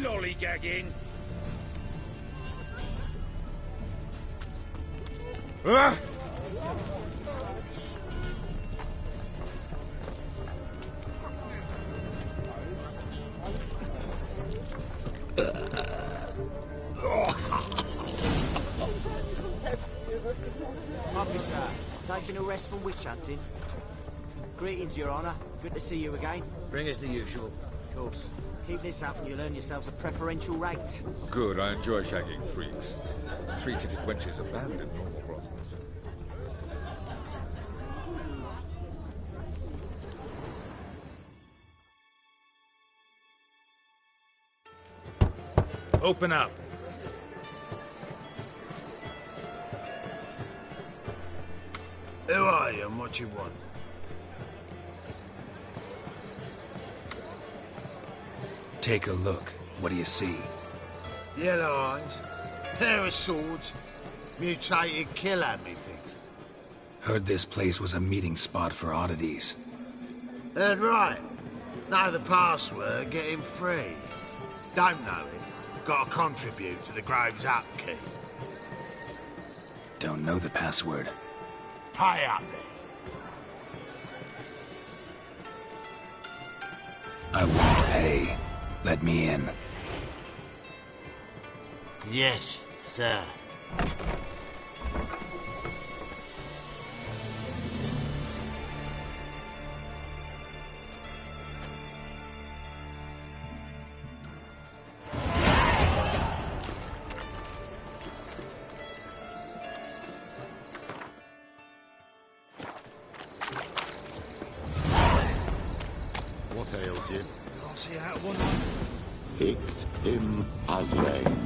lollygagging. Ah! Officer, taking a rest from witch hunting. Greetings, Your Honour. Good to see you again. Bring us the usual. Of course. Keep this up and you'll earn yourselves a preferential rate. Good, I enjoy shagging freaks. Three-titted wenches are banned in normal brothels. Open up. Who are you and what you want? Take a look. What do you see? Yellow eyes, pair of swords, mutated killer, methinks. Heard this place was a meeting spot for oddities. Heard right. Know the password, get him free. Don't know it, gotta contribute to the Grove's upkeep. Don't know the password. Pay up then. I won't pay. Let me in. Yes, sir. What ails you? Can't see out one. Picked him as lame.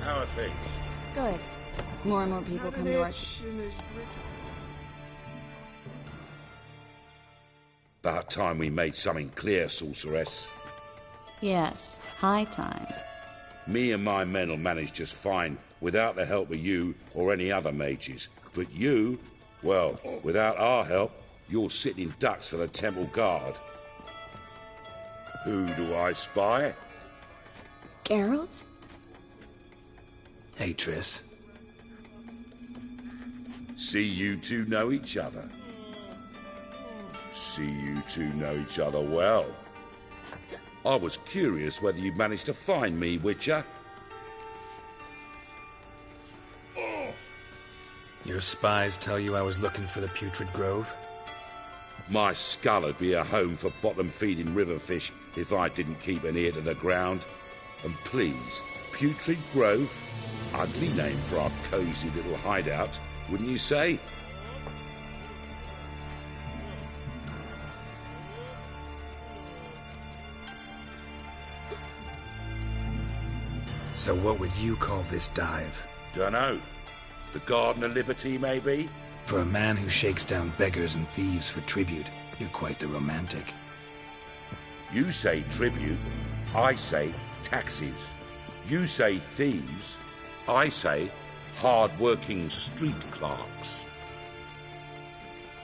How are things? Good. More and more people come to our... About time we made something clear, sorceress. Yes, high time. Me and my men'll manage just fine without the help of you or any other mages. But you, well, without our help, you're sitting ducks for the temple guard. Who do I spy? Geralt? Hey, Triss. See you two know each other. See you two know each other well. I was curious whether you'd managed to find me, Witcher. Your spies tell you I was looking for the Putrid Grove? My skull would be a home for bottom-feeding river fish if I didn't keep an ear to the ground. And please, Putrid Grove? Ugly name for our cosy little hideout, wouldn't you say? So what would you call this dive? Dunno. The Garden of Liberty, maybe? For a man who shakes down beggars and thieves for tribute, you're quite the romantic. You say tribute, I say taxes. You say thieves, I say hard-working street clerks.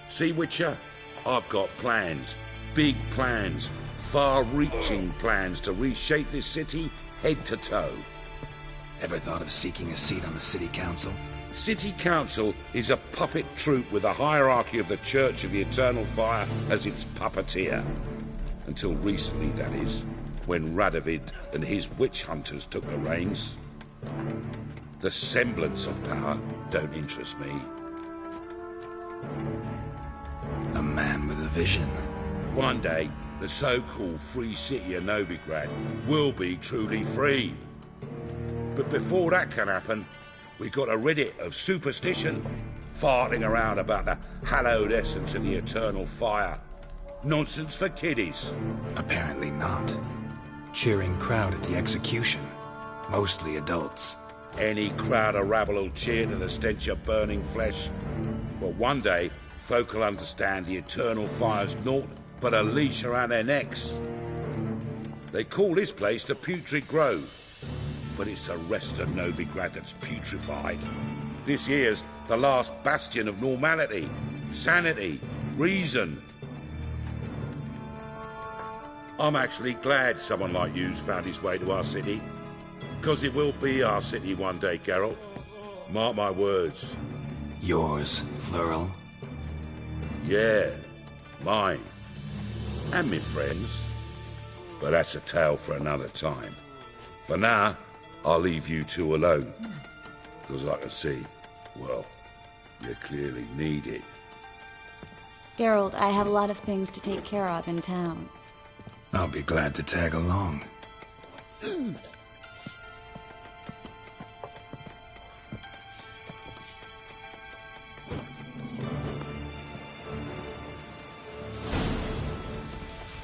See, Witcher, I've got plans, big plans, far-reaching plans to reshape this city head to toe. Ever thought of seeking a seat on the city council? City Council is a puppet troupe with the hierarchy of the Church of the Eternal Fire as its puppeteer. Until recently, that is, when Radovid and his witch hunters took the reins. The semblance of power don't interest me. A man with a vision. One day, the so-called free city of Novigrad will be truly free. But before that can happen, we got to rid it of superstition, farting around about the hallowed essence of the eternal fire. Nonsense for kiddies. Apparently not. Cheering crowd at the execution. Mostly adults. Any crowd of rabble will cheer to the stench of burning flesh. But one day, folk will understand the eternal fire's naught but a leash around their necks. They call this place the Putrid Grove. But it's the rest of Novigrad that's putrefied. This here's the last bastion of normality, sanity, reason. I'm actually glad someone like you's found his way to our city. Because it will be our city one day, Geralt. Mark my words. Yours, plural? Yeah, mine. And me friends. But that's a tale for another time. For now, I'll leave you two alone. Because I can see, well, you clearly need it. Geralt, I have a lot of things to take care of in town. I'll be glad to tag along.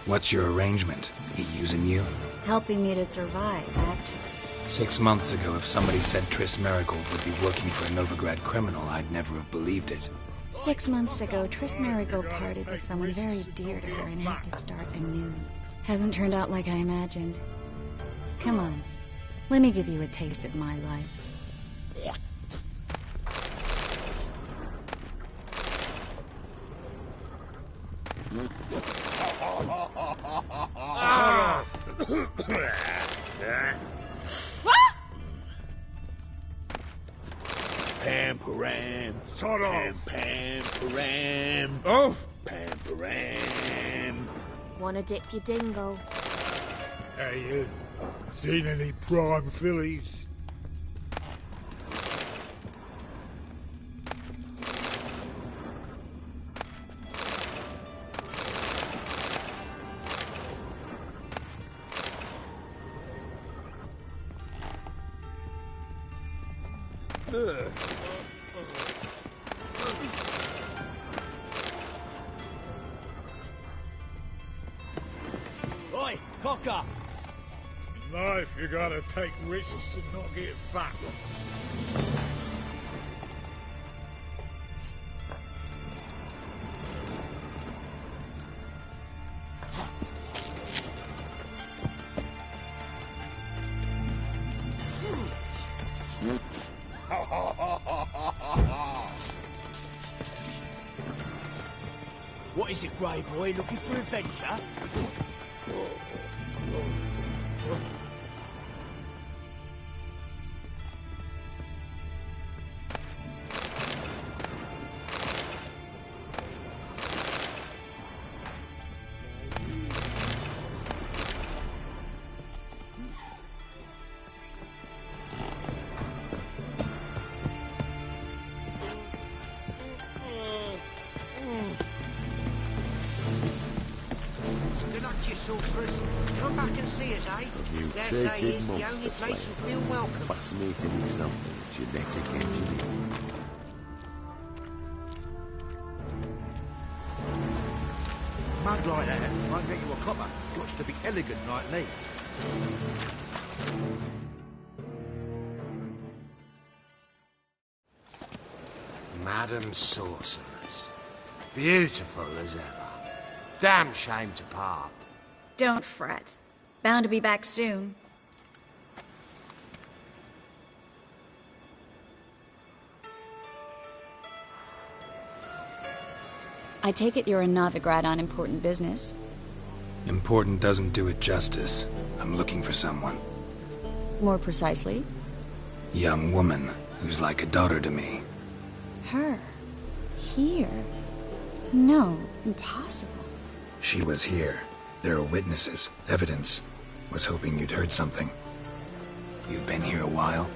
What's your arrangement? He using you? Helping me to survive, actually. 6 months ago, if somebody said Triss Merigold would be working for a Novigrad criminal, I'd never have believed it. 6 months ago, Triss Merigold parted with someone very dear to her and had to start anew. Hasn't turned out like I imagined. Come on, let me give you a taste of my life. Pam-param. Sort of. Pam-param. Oh. Pam-param. Wanna dip your dingle? Hey, you seen any prime fillies? Oi, cocker! In life, you gotta take risks and not get fat. What is it, Grey Boy? Looking for adventure? Sorceress, come back and see us, eh? Dare say Mutated it's the only monster place you slayer. feel welcome. Fascinating example of genetic engineering. Mug like that won't get you a copper. Got to be elegant like me. Madam Sorceress. Beautiful as ever. Damn shame to part. Don't fret. Bound to be back soon. I take it you're in Novigrad on important business. Important doesn't do it justice. I'm looking for someone. More precisely? Young woman who's like a daughter to me. Her? Here? No, impossible. She was here. There are witnesses, evidence. Was hoping you'd heard something. You've been here a while.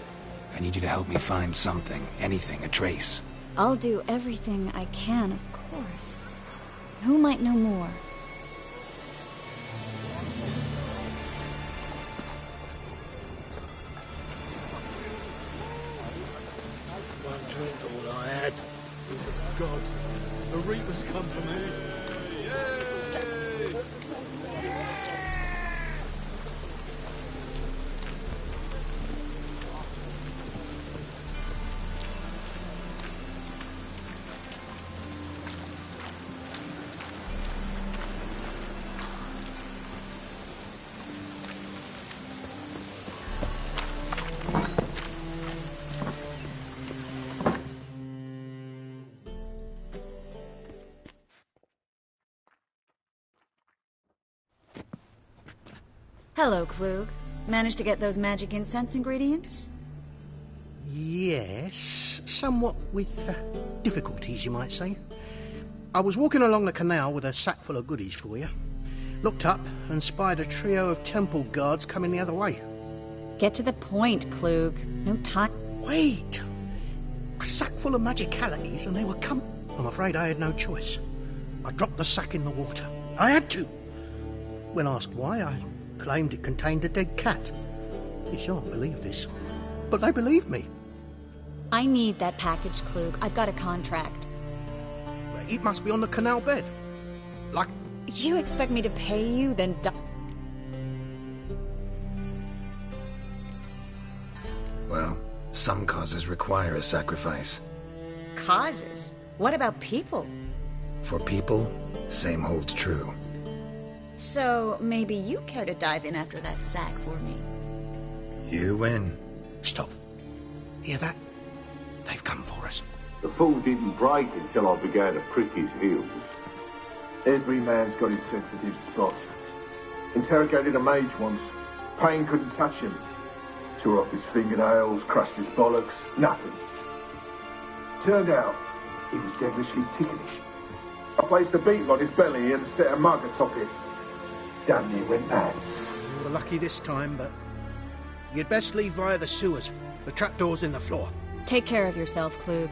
I need you to help me find something, anything, a trace. I'll do everything I can, of course. Who might know more? One drink, all I had. God, the Reapers come for me. Hello, Klug. Managed to get those magic incense ingredients? Yes, somewhat with difficulties, you might say. I was walking along the canal with a sack full of goodies for you. Looked up and spied a trio of temple guards coming the other way. Get to the point, Klug. No time. Wait! A sack full of magicalities and they were I'm afraid I had no choice. I dropped the sack in the water. I had to. When asked why, I claimed it contained a dead cat. You shan't believe this, but they believed me. I need that package, Klug. I've got a contract. It must be on the canal bed. Like... You expect me to pay you, then Well, some causes require a sacrifice. Causes? What about people? For people, same holds true. So, maybe you care to dive in after that sack for me? You win. Stop. Hear that? They've come for us. The fall didn't break until I began to prick his heels. Every man's got his sensitive spots. Interrogated a mage once. Pain couldn't touch him. Tore off his fingernails, crushed his bollocks, nothing. Turned out, he was devilishly ticklish. I placed a beetle on his belly and set a mug atop it. Damn near went mad. You were lucky this time, but you'd best leave via the sewers. The trapdoor's in the floor. Take care of yourself, Klug.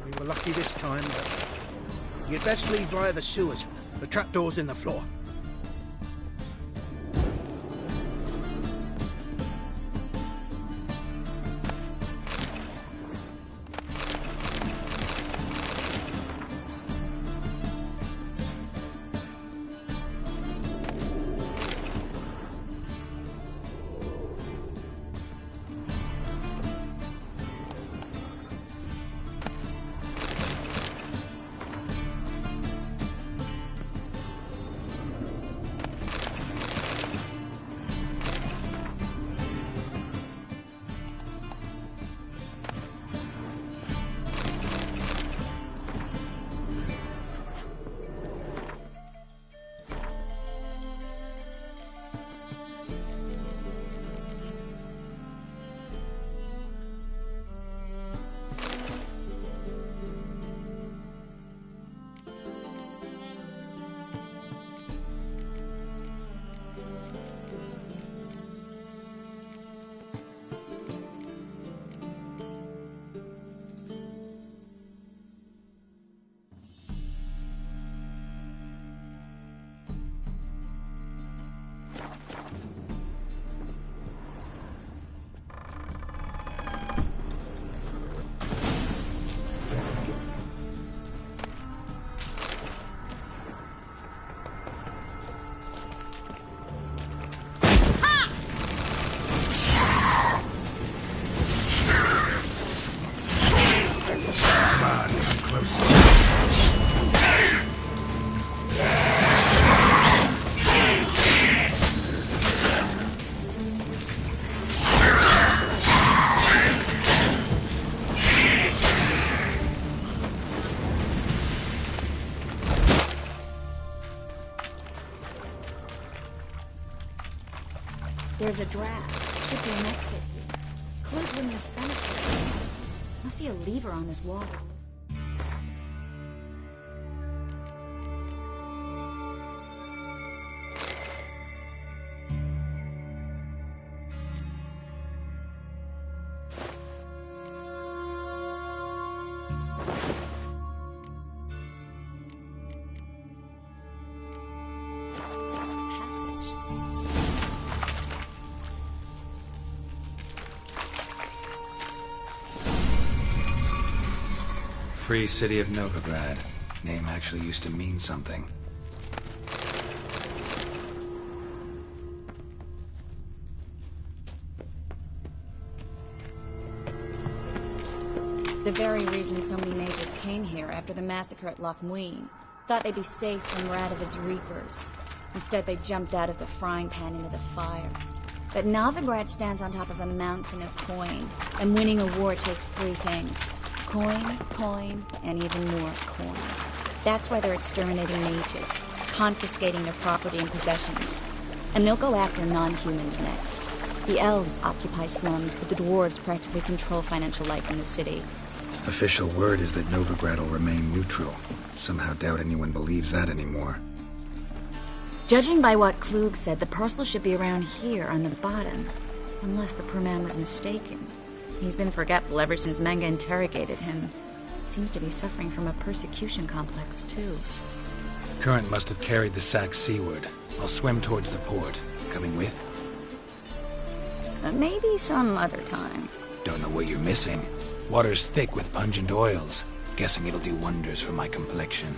We were lucky this time, but you'd best leave via the sewers. The trapdoor's in the floor. There's a draft. Should be an exit here. Close when your cemetery. Must be a lever on this wall. Free City of Novigrad. Name actually used to mean something. The very reason so many mages came here after the massacre at Loch Muin. Thought they'd be safe from Radovid's reapers. Instead, they jumped out of the frying pan into the fire. But Novigrad stands on top of a mountain of coin, and winning a war takes three things. Coin, coin, and even more coin. That's why they're exterminating mages, confiscating their property and possessions. And they'll go after non-humans next. The elves occupy slums, but the dwarves practically control financial life in the city. Official word is that Novigrad will remain neutral. Somehow doubt anyone believes that anymore. Judging by what Klug said, the parcel should be around here on the bottom. Unless the poor man was mistaken. He's been forgetful ever since Manga interrogated him. Seems to be suffering from a persecution complex, too. Current must have carried the sack seaward. I'll swim towards the port. Coming with? Maybe some other time. Don't know what you're missing. Water's thick with pungent oils. Guessing it'll do wonders for my complexion.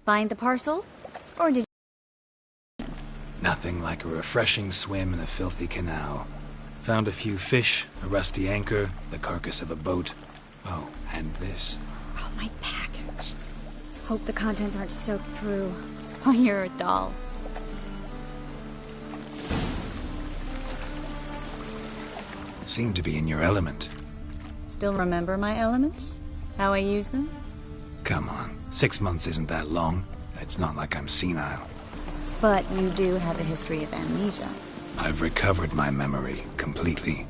Find the parcel? Or did you... Nothing like a refreshing swim in a filthy canal. Found a few fish, a rusty anchor, the carcass of a boat. Oh, and this. Oh, my package. Hope the contents aren't soaked through. Oh, you're a doll. Seem to be in your element. Still remember my elements? How I use them? Come on. 6 months isn't that long. It's not like I'm senile. But you do have a history of amnesia. I've recovered my memory completely.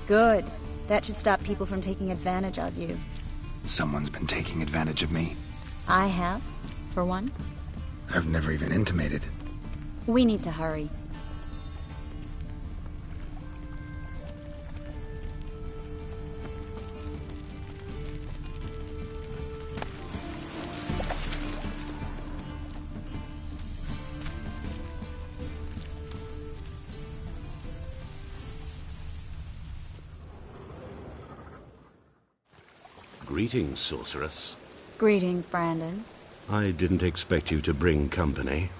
Good. That should stop people from taking advantage of you. Someone's been taking advantage of me. I have, for one. I've never even intimated. We need to hurry. Greetings, sorceress. Greetings, Brandon. I didn't expect you to bring company.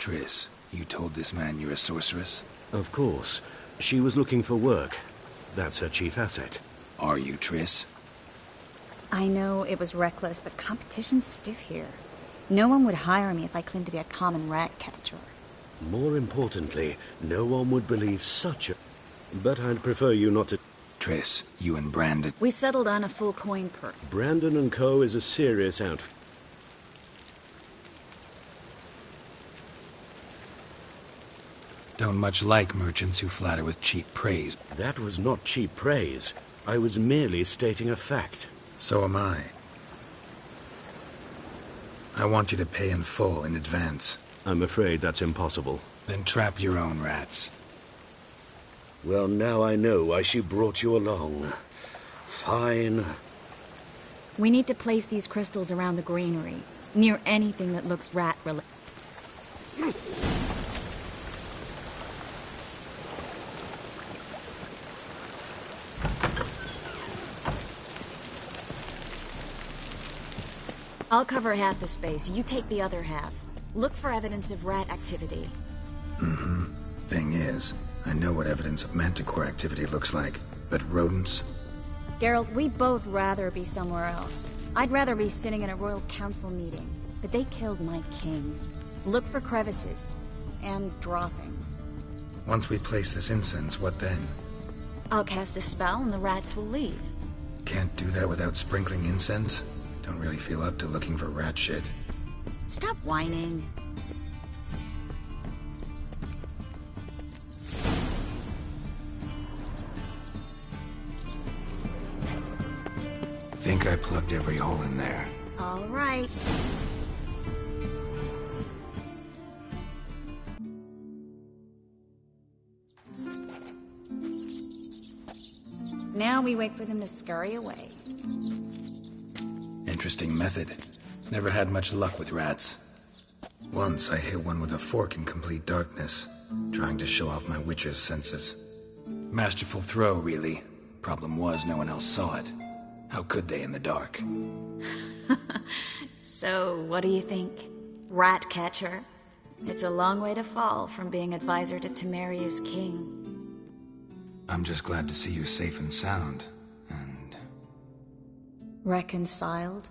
Triss, you told this man you're a sorceress? Of course. She was looking for work. That's her chief asset. Are you, Triss? I know it was reckless, but competition's stiff here. No one would hire me if I claimed to be a common rat catcher. More importantly, no one would believe such a... But I'd prefer you not to... Triss, you and Brandon... We settled on a full coin per... Brandon and Co. is a serious outfit. Don't much like merchants who flatter with cheap praise. That was not cheap praise. I was merely stating a fact. So am I. I want you to pay in full in advance. I'm afraid that's impossible. Then trap your own rats. Well, now I know why she brought you along. Fine. We need to place these crystals around the granary, near anything that looks rat-related. I'll cover half the space, you take the other half. Look for evidence of rat activity. Mm-hmm. Thing is, I know what evidence of manticore activity looks like, but rodents? Geralt, we'd both rather be somewhere else. I'd rather be sitting in a royal council meeting, but they killed my king. Look for crevices, and droppings. Once we place this incense, what then? I'll cast a spell and the rats will leave. Can't do that without sprinkling incense? Don't really feel up to looking for rat shit. Stop whining. Think I plugged every hole in there. All right. Now we wait for them to scurry away. Interesting method. Never had much luck with rats. Once I hit one with a fork in complete darkness, trying to show off my witcher's senses. Masterful throw, really. Problem was, no one else saw it. How could they in the dark? So, what do you think? Rat catcher? It's a long way to fall from being advisor to Temeria's king. I'm just glad to see you safe and sound, and... Reconciled?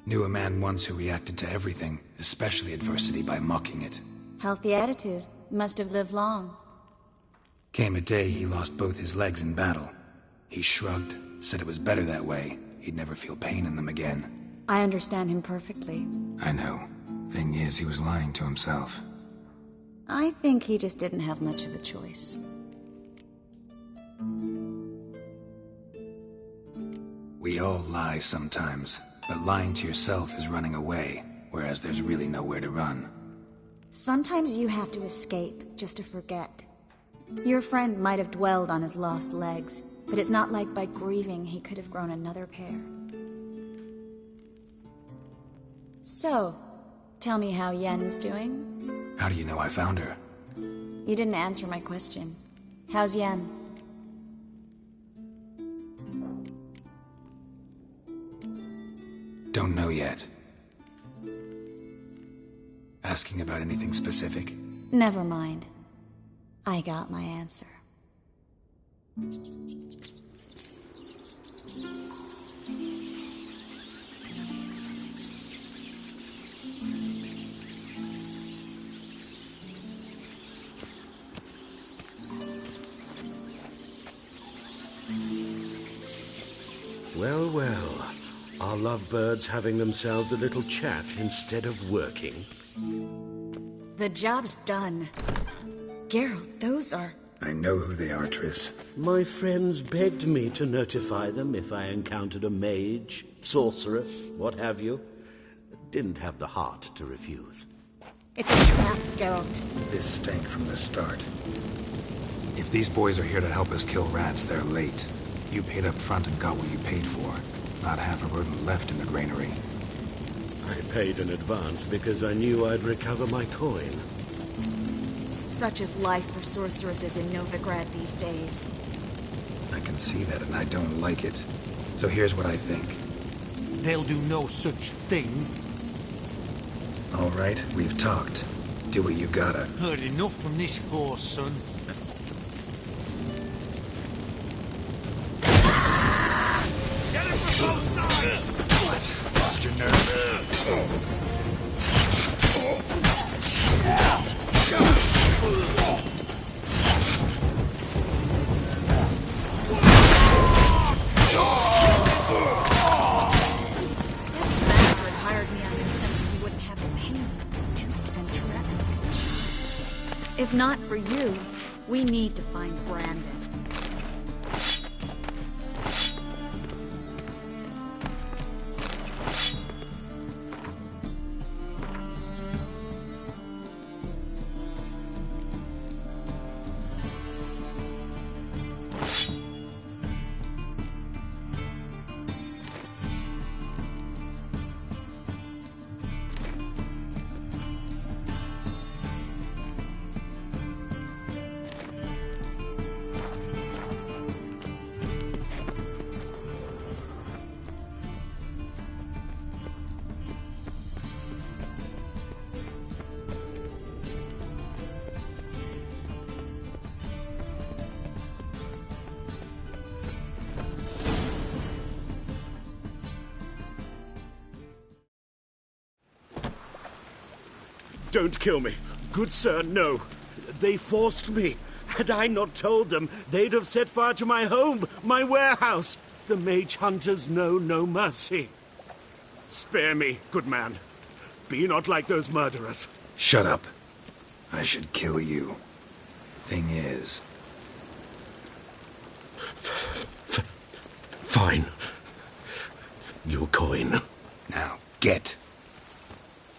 Knew a man once who reacted to everything, especially adversity, by mocking it. Healthy attitude. Must have lived long. Came a day he lost both his legs in battle. He shrugged, said it was better that way. He'd never feel pain in them again. I understand him perfectly. I know. Thing is, he was lying to himself. I think he just didn't have much of a choice. We all lie sometimes, but lying to yourself is running away, whereas there's really nowhere to run. Sometimes you have to escape, just to forget. Your friend might have dwelled on his lost legs, but it's not like by grieving he could have grown another pair. So, tell me how Yen's doing? How do you know I found her? You didn't answer my question. How's Yen? Don't know yet. Asking about anything specific? Never mind. I got my answer. Well, well. Are lovebirds having themselves a little chat instead of working? The job's done. Geralt, those are... I know who they are, Triss. My friends begged me to notify them if I encountered a mage, sorceress, what have you. Didn't have the heart to refuse. It's a trap, Geralt. This stank from the start. If these boys are here to help us kill rats, they're late. You paid up front and got what you paid for. Not half a rodent left in the granary. I paid in advance because I knew I'd recover my coin. Such is life for sorceresses in Novigrad these days. I can see that and I don't like it. So here's what I think. They'll do no such thing. All right, we've talked. Do what you gotta. Heard enough from this horse, son. Get him from both sides! What? Lost your nerve? If not for you, we need to find Brandon. Don't kill me. Good sir, no. They forced me. Had I not told them, they'd have set fire to my home, my warehouse. The mage hunters know no mercy. Spare me, good man. Be not like those murderers. Shut up. I should kill you. Thing is... Fine. Your coin. Now, get.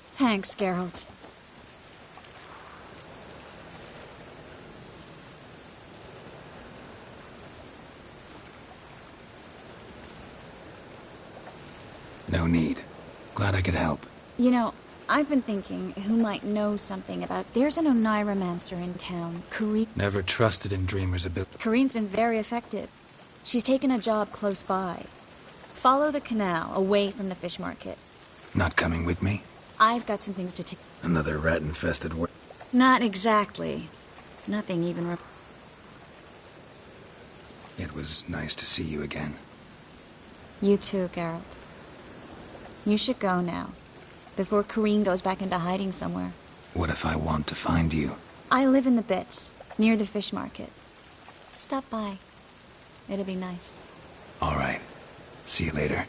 Thanks, Geralt. No need. Glad I could help. You know, I've been thinking who might know something about... There's an Oneiromancer in town, Kareen. Never trusted in Dreamer's ability. Kareen's been very effective. She's taken a job close by. Follow the canal, away from the fish market. Not coming with me? I've got some things to take... Another rat-infested world? Not exactly. Nothing even... It was nice to see you again. You too, Geralt. You should go now, before Kareen goes back into hiding somewhere. What if I want to find you? I live in the Bits, near the fish market. Stop by. It'll be nice. All right. See you later.